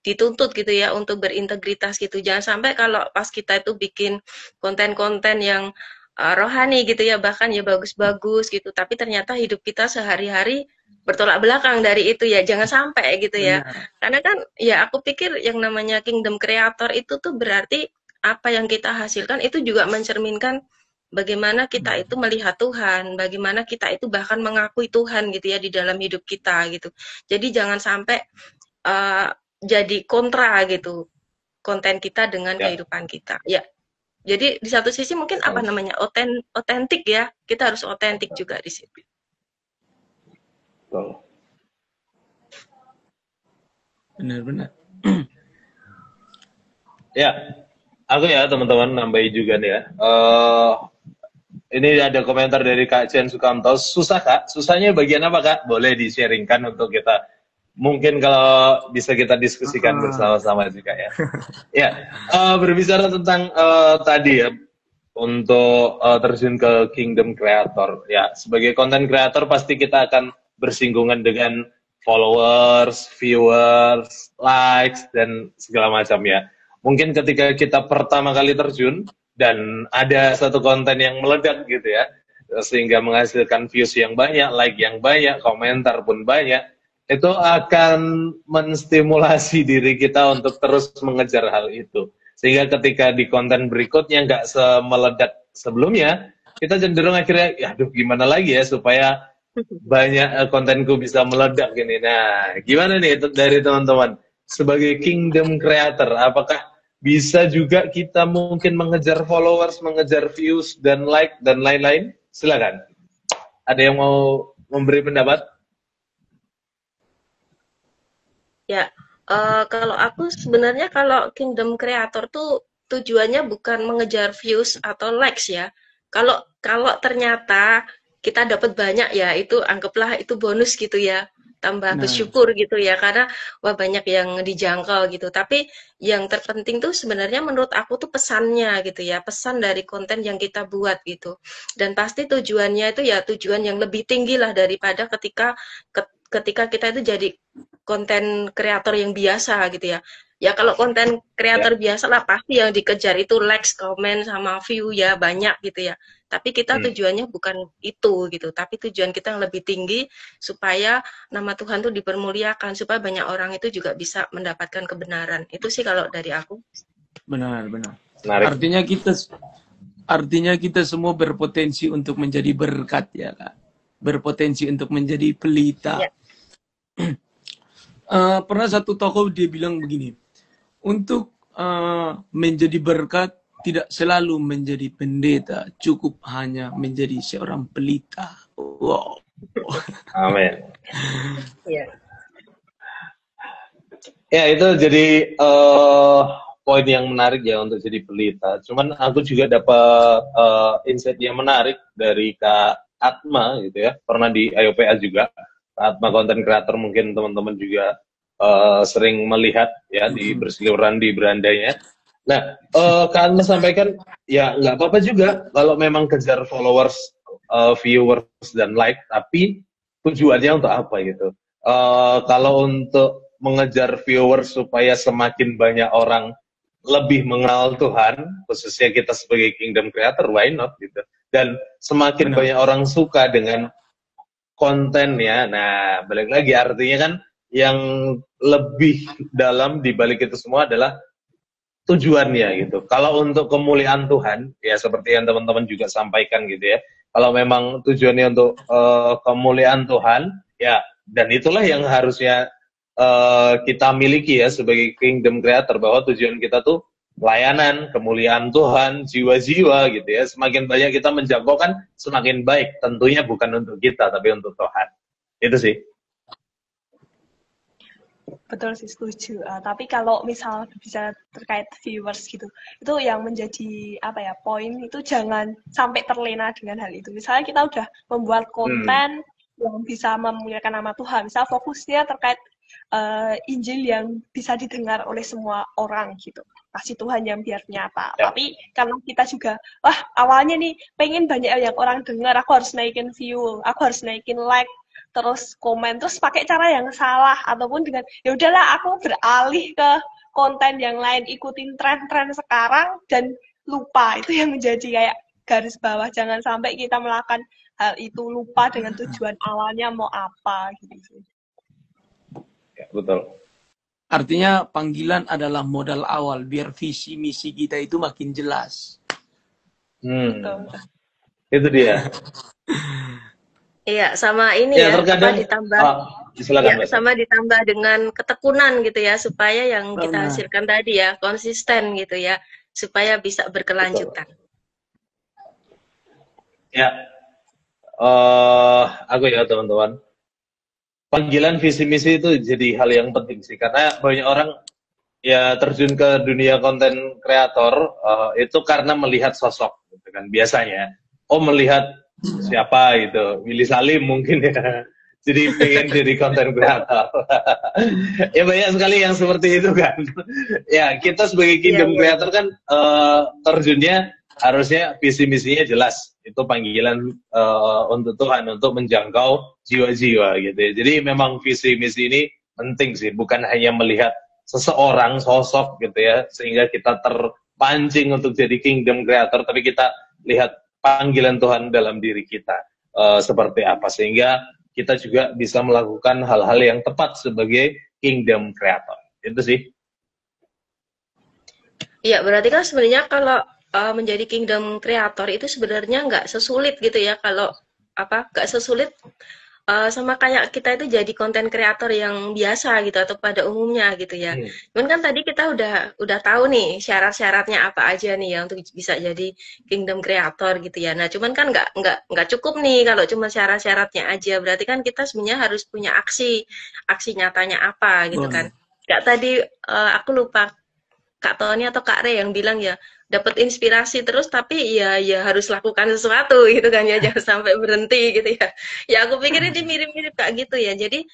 D: dituntut gitu ya untuk berintegritas gitu. Jangan sampai kalau pas kita itu bikin konten-konten yang rohani gitu ya, bahkan ya bagus-bagus gitu, tapi ternyata hidup kita sehari-hari bertolak belakang dari itu ya. Jangan sampai gitu ya.
C: Benar.
D: Karena kan ya aku pikir yang namanya kingdom creator itu tuh berarti apa yang kita hasilkan itu juga mencerminkan bagaimana kita itu melihat Tuhan, bagaimana kita itu bahkan mengakui Tuhan gitu ya di dalam hidup kita gitu. Jadi jangan sampai jadi kontra gitu konten kita dengan kehidupan kita. Ya. Jadi di satu sisi mungkin apa namanya otentik ya. Kita harus otentik juga di situ.
A: Betul.
C: Benar-benar.
A: Ya, aku ya teman-teman nambahin juga nih ya. Ini ada komentar dari Kak Jen Sukamto. Susah Kak? Susahnya bagian apa Kak? Boleh di-sharingkan untuk kita. Mungkin kalau bisa kita diskusikan bersama-sama juga ya. Ya, berbicara tentang tadi ya, untuk terjun ke Kingdom Creator. Ya, sebagai content creator pasti kita akan bersinggungan dengan followers, viewers, likes, dan segala macam ya. Mungkin ketika kita pertama kali terjun, dan ada satu konten yang meledak gitu ya, sehingga menghasilkan views yang banyak, like yang banyak, komentar pun banyak, itu akan menstimulasi diri kita untuk terus mengejar hal itu. Sehingga ketika di konten berikutnya nggak semeledak sebelumnya, kita cenderung akhirnya, ya aduh gimana lagi ya supaya banyak kontenku bisa meledak gini. Nah, gimana nih dari teman-teman? Sebagai kingdom creator, apakah bisa juga kita mungkin mengejar followers, mengejar views, dan like, dan lain-lain? Silakan. Ada yang mau memberi pendapat?
D: Ya, kalau aku sebenarnya kalau kingdom creator tuh tujuannya bukan mengejar views atau likes ya. Kalau ternyata kita dapat banyak ya, itu anggaplah itu bonus gitu ya. Tambah bersyukur gitu ya, karena wah banyak yang dijangkau gitu. Tapi yang terpenting tuh sebenarnya menurut aku tuh pesannya gitu ya, pesan dari konten yang kita buat gitu. Dan pasti tujuannya itu ya tujuan yang lebih tinggi lah daripada ketika kita itu jadi konten kreator yang biasa gitu ya. Ya kalau konten kreator biasa lah pasti yang dikejar itu likes, komen, sama view ya banyak gitu ya. Tapi kita tujuannya bukan itu gitu. Tapi tujuan kita yang lebih tinggi supaya nama Tuhan tuh dipermuliakan, supaya banyak orang itu juga bisa mendapatkan kebenaran. Itu sih kalau dari aku.
C: Benar.
A: Menarik.
C: Artinya kita semua berpotensi untuk menjadi berkat ya Kak. Berpotensi untuk menjadi pelita.
D: Ya.
C: Pernah satu tokoh dia bilang begini, untuk menjadi berkat tidak selalu menjadi pendeta, cukup hanya menjadi seorang pelita. Wow.
A: Amin.
D: Ya.
A: Ya, itu jadi poin yang menarik ya untuk jadi pelita. Cuman aku juga dapat insight yang menarik dari Kak Atma gitu ya. Pernah di IOPA juga. Kak Atma content creator, mungkin teman-teman juga sering melihat ya di berseliweran di berandanya. Nah, Kak Atma sampaikan ya nggak apa-apa juga kalau memang kejar followers, viewers dan like, tapi tujuannya untuk apa gitu. Kalau untuk mengejar viewers supaya semakin banyak orang lebih mengenal Tuhan, khususnya kita sebagai kingdom creator, why not gitu. Dan semakin banyak orang suka dengan kontennya, nah balik lagi artinya kan yang lebih dalam di balik itu semua adalah tujuannya gitu. Kalau untuk kemuliaan Tuhan, ya seperti yang teman-teman juga sampaikan gitu ya. Kalau memang tujuannya untuk kemuliaan Tuhan, ya dan itulah yang harusnya kita miliki ya sebagai kingdom creator, bahwa tujuan kita tuh layanan, kemuliaan Tuhan, jiwa-jiwa gitu ya. Semakin banyak kita menjangkau kan semakin baik. Tentunya bukan untuk kita, tapi untuk Tuhan. Itu sih.
B: Betul sih, setuju. Tapi kalau misal bisa terkait viewers gitu, itu yang menjadi apa ya, poin itu jangan sampai terlena dengan hal itu. Misalnya kita udah membuat konten yang bisa memuliakan nama Tuhan, misal fokusnya terkait Injil yang bisa didengar oleh semua orang gitu, kasih Tuhan yang biar nyata.
A: Ya.
B: Tapi karena kita juga, wah awalnya nih pengen banyak yang orang dengar, aku harus naikin view, aku harus naikin like, terus komen, terus pakai cara yang salah, ataupun dengan ya udahlah aku beralih ke konten yang lain, ikutin tren-tren sekarang dan lupa. Itu yang menjadi kayak garis bawah, jangan sampai kita melakukan hal itu lupa dengan tujuan awalnya mau apa gitu.
A: Ya, betul.
C: Artinya panggilan adalah modal awal biar visi misi kita itu makin jelas.
B: Betul.
A: Itu dia.
D: Iya, sama ini
A: Ya,
D: ya,
A: terkadang
D: ditambah
A: silakan, Mbak.
D: sama ditambah dengan ketekunan gitu ya, supaya yang kita
C: Benar.
D: hasilkan tadi ya konsisten gitu ya, supaya bisa berkelanjutan.
A: Ya, aku ya teman-teman. Panggilan visi misi itu jadi hal yang penting sih, karena banyak orang ya terjun ke dunia konten kreator itu karena melihat sosok, gitu kan biasanya. Oh, melihat siapa gitu, Willy Salim mungkin ya. Jadi pengen jadi konten kreator. Ya banyak sekali yang seperti itu kan. Ya kita sebagai kingdom creator kan terjunnya harusnya visi misinya jelas. Itu panggilan untuk Tuhan untuk menjangkau jiwa-jiwa gitu ya. Jadi memang visi misi ini penting sih, bukan hanya melihat seseorang sosok gitu ya sehingga kita terpancing untuk jadi kingdom creator, tapi kita lihat panggilan Tuhan dalam diri kita seperti apa, sehingga kita juga bisa melakukan hal-hal yang tepat sebagai kingdom creator. Itu sih.
D: Iya, berarti kan sebenarnya kalau menjadi kingdom creator itu sebenarnya nggak sesulit gitu ya, kalau nggak sesulit sama kayak kita itu jadi konten kreator yang biasa gitu atau pada umumnya gitu ya. Cuman kan tadi kita udah tahu nih syarat-syaratnya apa aja nih ya untuk bisa jadi kingdom creator gitu ya. Nah, cuman kan nggak cukup nih kalau cuma syarat-syaratnya aja. Berarti kan kita sebenarnya harus punya aksi nyatanya apa gitu kan. Kayak tadi aku lupa Kak Tony atau Kak Re yang bilang ya, dapat inspirasi terus tapi ya harus lakukan sesuatu gitu kan ya, jangan sampai berhenti gitu ya. Ya aku pikir ini mirip-mirip kayak gitu ya. Jadi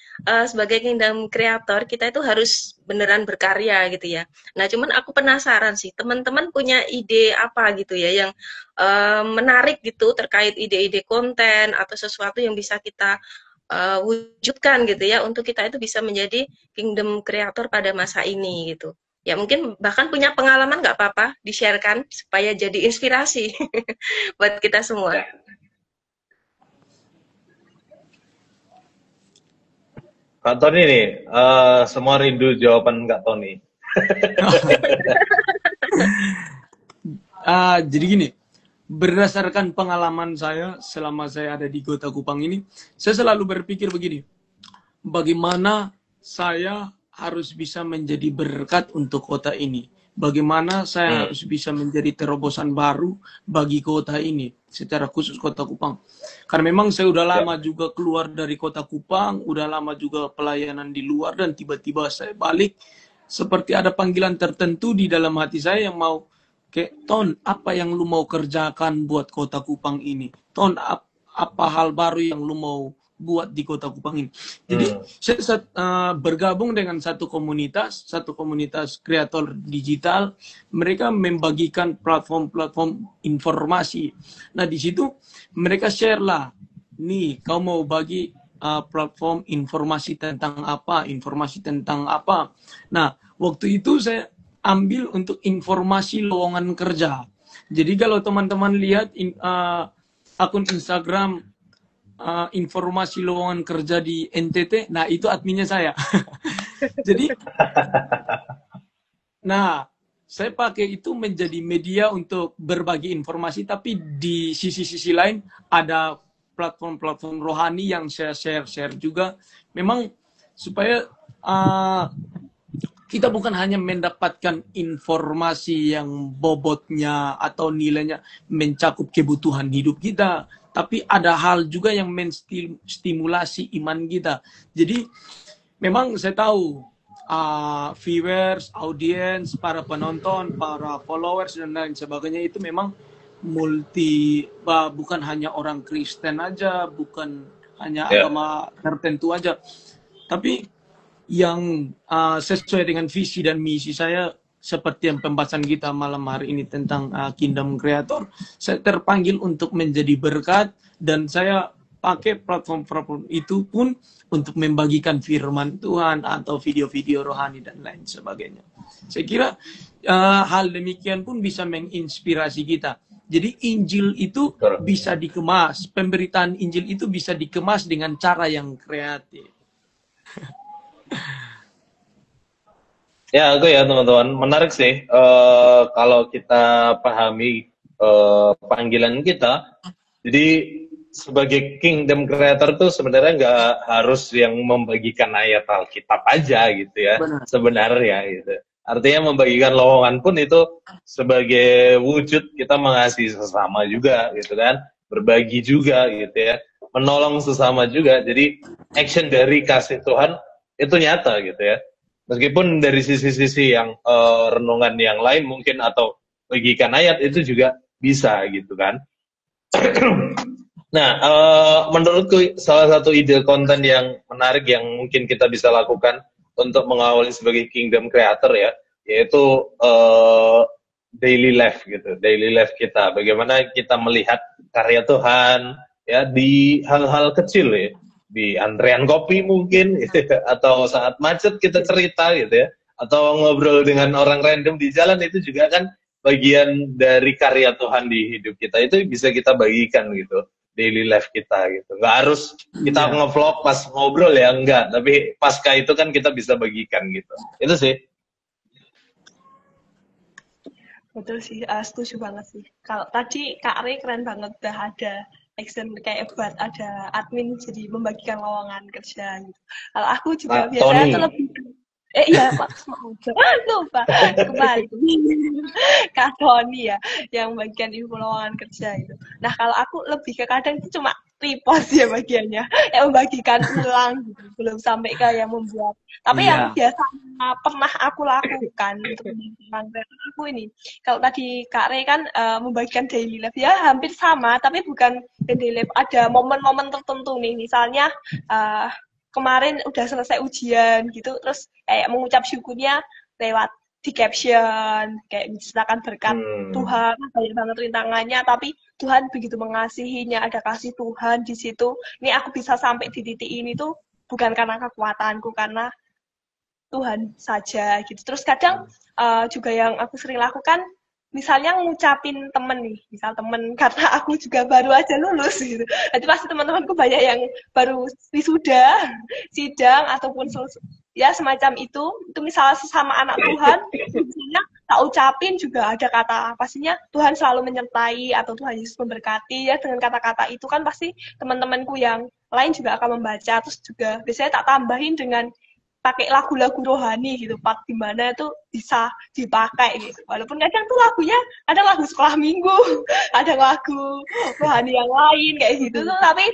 D: sebagai kingdom creator kita itu harus beneran berkarya gitu ya. Nah, cuman aku penasaran sih, teman-teman punya ide apa gitu ya yang menarik gitu terkait ide-ide konten atau sesuatu yang bisa kita wujudkan gitu ya untuk kita itu bisa menjadi kingdom creator pada masa ini gitu. Ya mungkin bahkan punya pengalaman nggak apa-apa di-sharekan supaya jadi inspirasi buat kita semua.
A: Kak Tony nih, semua rindu jawaban Kak Tony.
C: Jadi gini, berdasarkan pengalaman saya selama saya ada di Kota Kupang ini, saya selalu berpikir begini, bagaimana saya harus bisa menjadi berkat untuk kota ini. Bagaimana saya harus bisa menjadi terobosan baru bagi kota ini, secara khusus Kota Kupang. Karena memang saya udah lama juga keluar dari Kota Kupang, udah lama juga pelayanan di luar, dan tiba-tiba saya balik, seperti ada panggilan tertentu di dalam hati saya yang mau, kayak, Ton, apa yang lu mau kerjakan buat Kota Kupang ini? Ton, apa hal baru yang lu mau buat di Kota Kupang ini? Jadi saya bergabung dengan satu komunitas kreator digital. Mereka membagikan platform-platform informasi. Nah, di situ mereka share lah, nih kau mau bagi platform informasi tentang apa. Nah, waktu itu saya ambil untuk informasi lowongan kerja. Jadi kalau teman-teman lihat akun Instagram informasi lowongan kerja di NTT, nah itu adminnya saya. Jadi, nah saya pakai itu menjadi media untuk berbagi informasi, tapi di sisi-sisi lain ada platform-platform rohani yang saya share juga. Memang supaya kita bukan hanya mendapatkan informasi yang bobotnya atau nilainya mencakup kebutuhan hidup kita, tapi ada hal juga yang menstimulasi iman kita. Jadi memang saya tahu viewers, audiens, para penonton, para followers dan lain sebagainya itu memang bukan hanya orang Kristen aja, bukan hanya agama tertentu aja, tapi yang sesuai dengan visi dan misi saya, seperti yang pembahasan kita malam hari ini tentang Kingdom Creator. Saya terpanggil untuk menjadi berkat, dan saya pakai platform-platform itu pun untuk membagikan firman Tuhan atau video-video rohani dan lain sebagainya. Saya kira hal demikian pun bisa menginspirasi kita. Jadi Injil itu bisa dikemas, pemberitaan Injil itu bisa dikemas dengan cara yang kreatif.
A: Ya, itu ya teman-teman, menarik sih kalau kita pahami panggilan kita. Jadi sebagai kingdom creator tuh sebenarnya nggak harus yang membagikan ayat Alkitab aja gitu ya. Benar. Sebenarnya gitu. Artinya membagikan lowongan pun itu sebagai wujud kita mengasihi sesama juga gitu kan, berbagi juga gitu ya, menolong sesama juga. Jadi action dari kasih Tuhan itu nyata gitu ya. Meskipun dari sisi-sisi yang renungan yang lain mungkin atau bagikan ayat itu juga bisa gitu kan. Nah, menurutku salah satu ide konten yang menarik yang mungkin kita bisa lakukan untuk mengawali sebagai kingdom creator ya, yaitu daily life gitu, daily life kita. Bagaimana kita melihat karya Tuhan ya di hal-hal kecil ya, di antrean kopi mungkin gitu, atau saat macet kita cerita gitu ya, atau ngobrol dengan orang random di jalan, itu juga kan bagian dari karya Tuhan di hidup kita. Itu bisa kita bagikan gitu, daily life kita gitu. Nggak harus kita nge-vlog pas ngobrol ya, enggak, tapi pasca itu kan kita bisa bagikan gitu. Itu sih.
B: Betul sih, setuju banget sih. Kalau tadi Kak Rey keren banget, udah ada action kayak buat ada admin jadi membagikan lowongan kerja gitu. Kalau aku juga biasanya tuh lebih iya Pak, lupa kembali Kak Tony ya yang bagian info lowongan kerja itu. Nah kalau aku lebih ke kadang itu cuma repost ya bagiannya, yang membagikan ulang gitu, belum sampai ke yang membuat. Tapi yang biasanya pernah aku lakukan untuk membagikan aku ini, kalau tadi Kak Rey kan membagikan daily life ya hampir sama, tapi bukan daily life, ada momen-momen tertentu nih, misalnya kemarin udah selesai ujian gitu, terus kayak mengucap syukurnya lewat di caption, kayak menceritakan berkat Tuhan, banyak banget rintangannya, tapi Tuhan begitu mengasihinya, ada kasih Tuhan di situ. Ini aku bisa sampai di titik ini tuh bukan karena kekuatanku, karena Tuhan saja gitu. Terus kadang juga yang aku sering lakukan, misalnya ngucapin temen nih, misal temen, karena aku juga baru aja lulus gitu. Nanti pasti teman-temanku banyak yang baru wisuda, sidang, ataupun ya semacam itu misalnya sesama anak Tuhan, misalnya tak ucapin juga ada kata, pastinya Tuhan selalu menyertai, atau Tuhan Yesus memberkati, ya dengan kata-kata itu kan pasti teman-temanku yang lain juga akan membaca, terus juga biasanya tak tambahin dengan pakai lagu-lagu rohani gitu, part di mana itu bisa dipakai gitu. Walaupun kadang tuh lagunya ada lagu sekolah minggu, ada lagu rohani yang lain kayak gitu tuh, tapi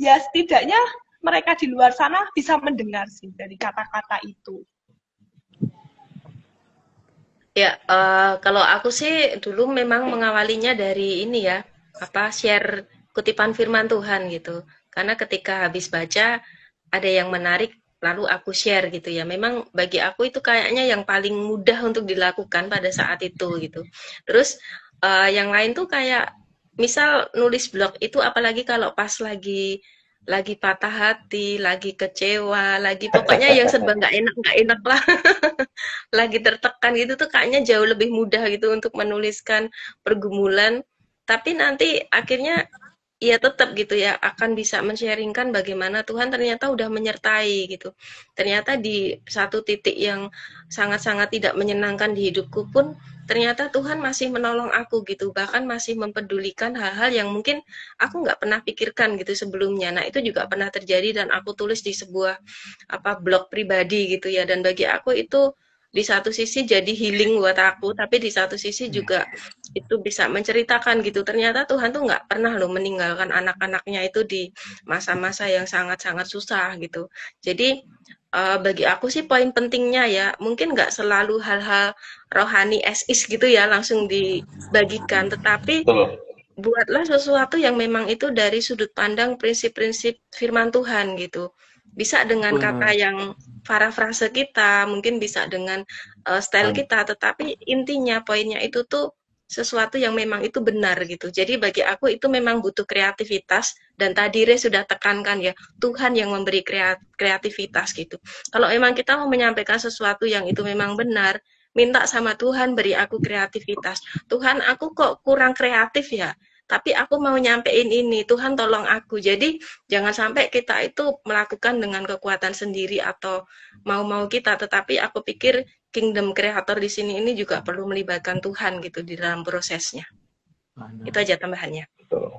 B: ya setidaknya mereka di luar sana bisa mendengar sih dari kata-kata itu.
D: Ya, kalau aku sih dulu memang mengawalinya dari ini ya, share kutipan firman Tuhan gitu. Karena ketika habis baca ada yang menarik, lalu aku share gitu ya. Memang bagi aku itu kayaknya yang paling mudah untuk dilakukan pada saat itu gitu. Terus yang lain tuh kayak misal nulis blog itu, apalagi kalau pas lagi patah hati, lagi kecewa, lagi pokoknya yang serba nggak enak lah, lagi tertekan gitu tuh kayaknya jauh lebih mudah gitu untuk menuliskan pergumulan. Tapi nanti akhirnya ya tetap gitu ya akan bisa men-sharingkan bagaimana Tuhan ternyata udah menyertai gitu. Ternyata di satu titik yang sangat-sangat tidak menyenangkan di hidupku pun ternyata Tuhan masih menolong aku gitu, bahkan masih mempedulikan hal-hal yang mungkin aku nggak pernah pikirkan gitu sebelumnya. Nah itu juga pernah terjadi dan aku tulis di sebuah blog pribadi gitu ya, dan bagi aku itu di satu sisi jadi healing buat aku, tapi di satu sisi juga itu bisa menceritakan gitu. Ternyata Tuhan tuh nggak pernah loh meninggalkan anak-anaknya itu di masa-masa yang sangat-sangat susah gitu. Jadi bagi aku sih poin pentingnya ya, mungkin nggak selalu hal-hal rohani as is gitu ya langsung dibagikan, tetapi
A: Betul.
D: buatlah sesuatu yang memang itu dari sudut pandang prinsip-prinsip firman Tuhan gitu. Bisa dengan kata
C: Benar.
D: yang parafrase kita, mungkin bisa dengan style kita, tetapi intinya poinnya itu tuh sesuatu yang memang itu benar gitu. Jadi bagi aku itu memang butuh kreativitas, dan tadi Re sudah tekankan ya, Tuhan yang memberi kreativitas gitu. Kalau emang kita mau menyampaikan sesuatu yang itu memang benar, minta sama Tuhan beri aku kreativitas. Tuhan, aku kok kurang kreatif ya, tapi aku mau nyampein ini, Tuhan tolong aku. Jadi jangan sampai kita itu melakukan dengan kekuatan sendiri atau mau-mau kita, tetapi aku pikir kingdom creator di sini ini juga perlu melibatkan Tuhan gitu di dalam prosesnya. Itu aja tambahannya.
A: Betul.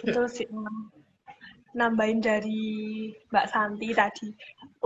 B: Betul sih. Nambahin dari Mbak Santi tadi,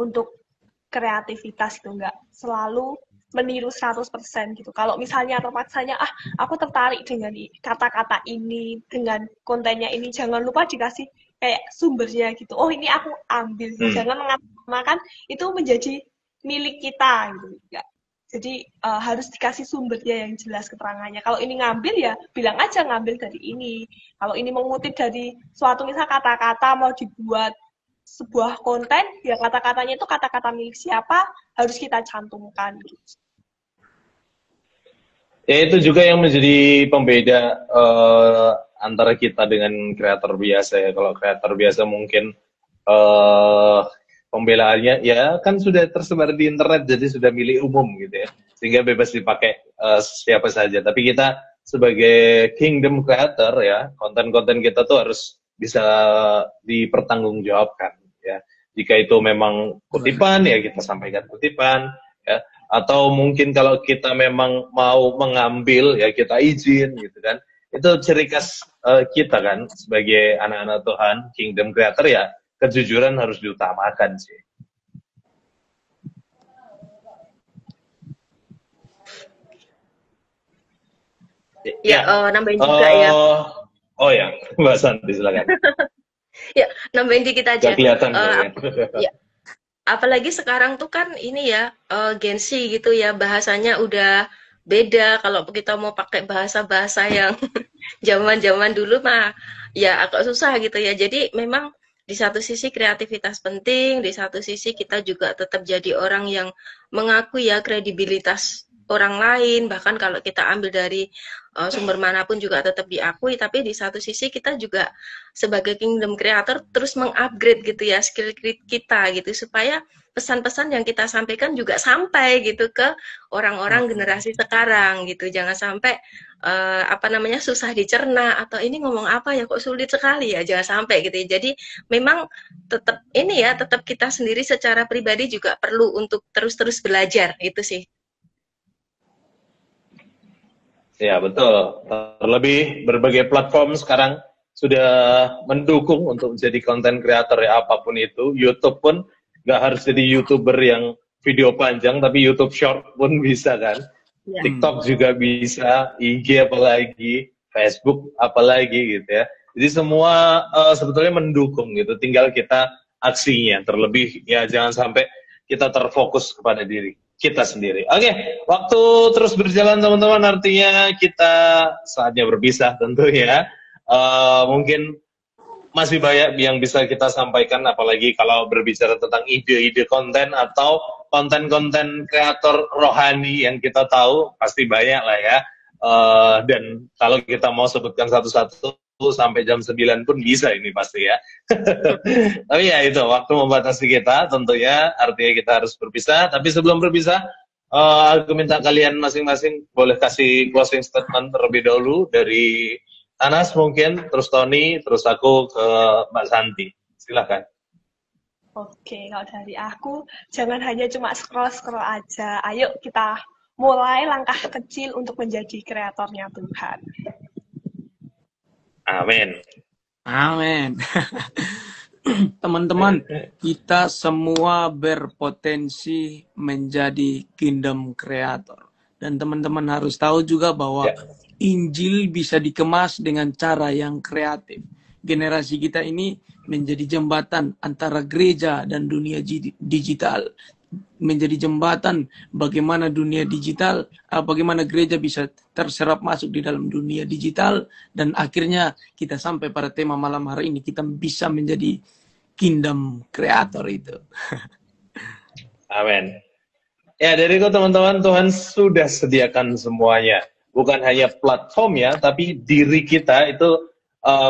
B: untuk kreativitas itu nggak selalu meniru 100% gitu. Kalau misalnya terpaksanya, aku tertarik dengan kata-kata ini, dengan kontennya ini, jangan lupa dikasih kayak sumbernya gitu. Oh, ini aku ambil. Jangan mengatakan itu menjadi milik kita gitu. Enggak. Jadi harus dikasih sumbernya yang jelas keterangannya. Kalau ini ngambil ya bilang aja ngambil dari ini. Kalau ini mengutip dari suatu misal kata-kata mau dibuat sebuah konten, ya kata-katanya itu kata-kata milik siapa harus kita cantumkan gitu.
A: Ya itu juga yang menjadi pembeda antara kita dengan kreator biasa ya. Kalau kreator biasa mungkin pembelaannya ya kan sudah tersebar di internet, jadi sudah milik umum gitu ya, sehingga bebas dipakai siapa saja. Tapi kita sebagai kingdom creator ya, konten-konten kita tuh harus bisa dipertanggungjawabkan ya. Jika itu memang kutipan ya kita sampaikan kutipan ya, atau mungkin kalau kita memang mau mengambil ya kita izin gitu kan. Itu ciri khas kita kan sebagai anak-anak Tuhan, kingdom creator ya, kejujuran harus diutamakan sih.
D: Ya, nambahin juga ya.
A: Oh ya, Mbak Santi silakan.
D: Ya, nambahin dikit aja.
A: Gak kelihatan
D: ya. Apalagi sekarang tuh kan ini ya, Gen Z gitu ya, bahasanya udah beda. Kalau kita mau pakai bahasa-bahasa yang zaman-zaman dulu mah ya agak susah gitu ya. Jadi memang di satu sisi kreativitas penting, di satu sisi kita juga tetap jadi orang yang mengakui ya kredibilitas orang lain, bahkan kalau kita ambil dari sumber manapun juga tetap diakui. Tapi di satu sisi kita juga sebagai kingdom creator terus mengupgrade gitu ya skill kita gitu, supaya pesan-pesan yang kita sampaikan juga sampai gitu ke orang-orang generasi sekarang gitu. Jangan sampai susah dicerna, atau ini ngomong apa ya kok sulit sekali ya, jangan sampai gitu ya. Jadi memang tetap ini ya, tetap kita sendiri secara pribadi juga perlu untuk terus-terus belajar, itu sih.
A: Ya betul, terlebih berbagai platform sekarang sudah mendukung untuk menjadi konten creator ya, apapun itu. YouTube pun nggak harus jadi YouTuber yang video panjang, tapi YouTube short pun bisa kan. Ya. TikTok juga bisa, IG apalagi, Facebook apalagi gitu ya. Jadi semua sebetulnya mendukung gitu, tinggal kita aksinya. Terlebih ya jangan sampai kita terfokus kepada diri kita sendiri. Oke, waktu terus berjalan teman-teman, artinya kita saatnya berpisah tentunya. Mungkin masih banyak yang bisa kita sampaikan, apalagi kalau berbicara tentang ide-ide konten atau konten-konten kreator rohani yang kita tahu pasti banyak lah ya. Dan kalau kita mau sebutkan satu-satu sampai jam 9 pun bisa ini pasti ya. Tapi ya itu, waktu membatasi kita tentunya, artinya kita harus berpisah. Tapi sebelum berpisah, aku minta kalian masing-masing boleh kasih closing statement terlebih dahulu dari Anas mungkin, terus Tony, terus aku ke Mbak Santi. Silakan.
B: Oke, kalau dari aku, jangan hanya cuma scroll-scroll aja. Ayo kita mulai langkah kecil untuk menjadi kreatornya Tuhan.
A: Amin.
C: Amin. Teman-teman, kita semua berpotensi menjadi kingdom creator. Dan teman-teman harus tahu juga bahwa Injil bisa dikemas dengan cara yang kreatif. Generasi kita ini menjadi jembatan antara gereja dan dunia digital. Menjadi jembatan bagaimana dunia digital, bagaimana gereja bisa terserap masuk di dalam dunia digital. Dan akhirnya kita sampai pada tema malam hari ini, kita bisa menjadi kingdom creator itu.
A: Amin. Ya, dariku teman-teman, Tuhan sudah sediakan semuanya. Bukan hanya platformnya, tapi diri kita itu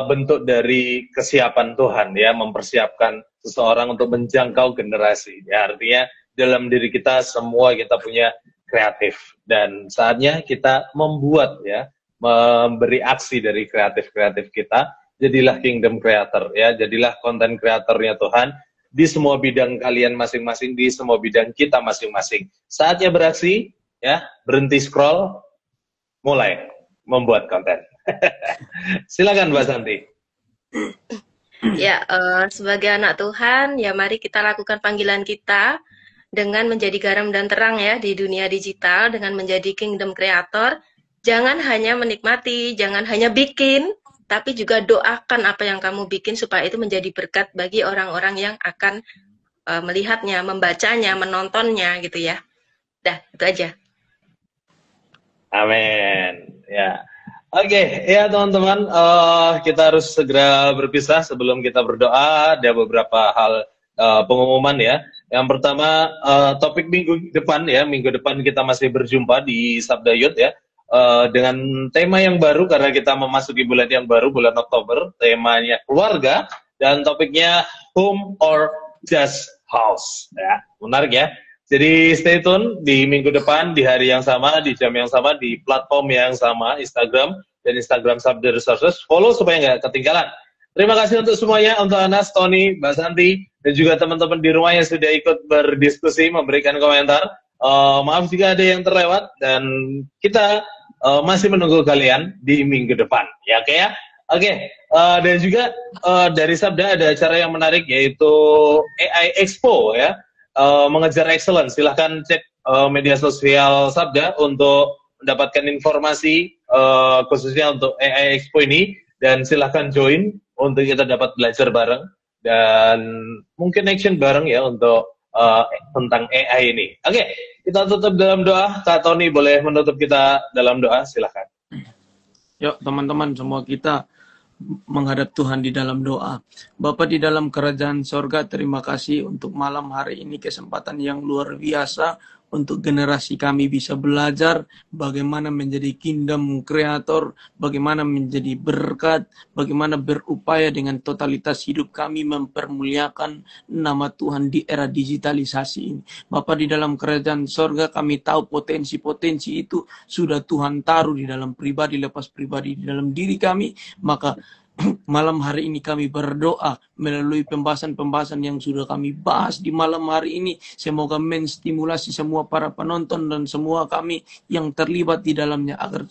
A: bentuk dari kesiapan Tuhan, ya, mempersiapkan seseorang untuk menjangkau generasi. Ya, artinya dalam diri kita semua kita punya kreatif, dan saatnya kita membuat, ya, memberi aksi dari kreatif kita. Jadilah kingdom creator, ya, jadilah konten kreatornya Tuhan di semua bidang kalian masing-masing, di semua bidang kita masing-masing. Saatnya beraksi, ya, berhenti scroll, mulai membuat konten. Silakan Mbak Santi.
D: Ya, sebagai anak Tuhan, ya mari kita lakukan panggilan kita dengan menjadi garam dan terang, ya, di dunia digital, dengan menjadi kingdom creator. Jangan hanya menikmati, jangan hanya bikin, tapi juga doakan apa yang kamu bikin supaya itu menjadi berkat bagi orang-orang yang akan melihatnya, membacanya, menontonnya, gitu ya. Dah, itu aja.
A: Amin. Ya. Oke, ya teman-teman, kita harus segera berpisah sebelum kita berdoa. Ada beberapa hal pengumuman, ya. Yang pertama, topik minggu depan, ya, minggu depan kita masih berjumpa di Sabda Youth, ya, dengan tema yang baru karena kita memasuki bulan yang baru, bulan Oktober. Temanya keluarga dan topiknya home or just house, ya. Menarik, ya. Jadi stay tune di minggu depan, di hari yang sama, di jam yang sama, di platform yang sama, Instagram dan Instagram Sabda Resources. Follow supaya nggak ketinggalan. Terima kasih untuk semuanya, untuk Anas, Tony, Mbak Santi, dan juga teman-teman di rumah yang sudah ikut berdiskusi, memberikan komentar. Maaf jika ada yang terlewat, dan kita masih menunggu kalian di minggu depan. Ya, oke ya? Oke, dan juga dari Sabda ada acara yang menarik, yaitu AI Expo, ya. Mengejar excellence. Silahkan cek media sosial Sabda untuk mendapatkan informasi khususnya untuk AI Expo ini, dan silahkan join untuk kita dapat belajar bareng dan mungkin action bareng, ya, untuk tentang AI ini. Oke, kita tutup dalam doa. Kak Tony boleh menutup kita dalam doa, silahkan.
C: Yuk teman-teman, semua kita menghadap Tuhan di dalam doa. Bapa di dalam kerajaan sorga, terima kasih untuk malam hari ini, kesempatan yang luar biasa untuk generasi kami bisa belajar bagaimana menjadi kingdom creator, bagaimana menjadi berkat, bagaimana berupaya dengan totalitas hidup kami mempermuliakan nama Tuhan di era digitalisasi ini. Bapa di dalam kerajaan sorga, kami tahu potensi-potensi itu sudah Tuhan taruh di dalam pribadi lepas pribadi di dalam diri kami, maka malam hari ini kami berdoa melalui pembahasan-pembahasan yang sudah kami bahas di malam hari ini, semoga menstimulasi semua para penonton dan semua kami yang terlibat di dalamnya agar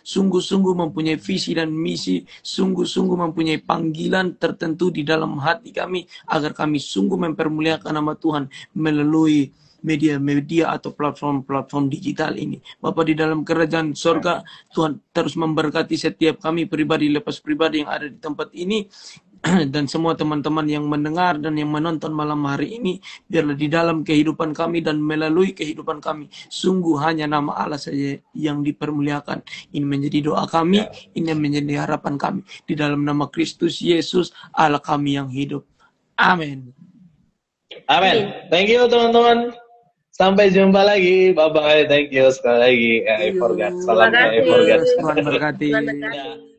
C: sungguh-sungguh mempunyai visi dan misi, sungguh-sungguh mempunyai panggilan tertentu di dalam hati kami agar kami sungguh mempermuliakan nama Tuhan melalui media-media atau platform-platform digital ini. Bapa di dalam kerajaan sorga, Tuhan terus memberkati setiap kami pribadi lepas pribadi yang ada di tempat ini, dan semua teman-teman yang mendengar dan yang menonton malam hari ini, biarlah di dalam kehidupan kami dan melalui kehidupan kami, sungguh hanya nama Allah saja yang dipermuliakan. Ini menjadi doa kami, ini menjadi harapan kami. Di dalam nama Kristus Yesus, Allah kami yang hidup. Amin.
A: Amin. Thank you teman-teman. Sampai jumpa lagi. Bye-bye. Thank you sekali lagi. I forgot. Salam. I forgot.
C: Tuhan berkati.
D: Tuhan berkati.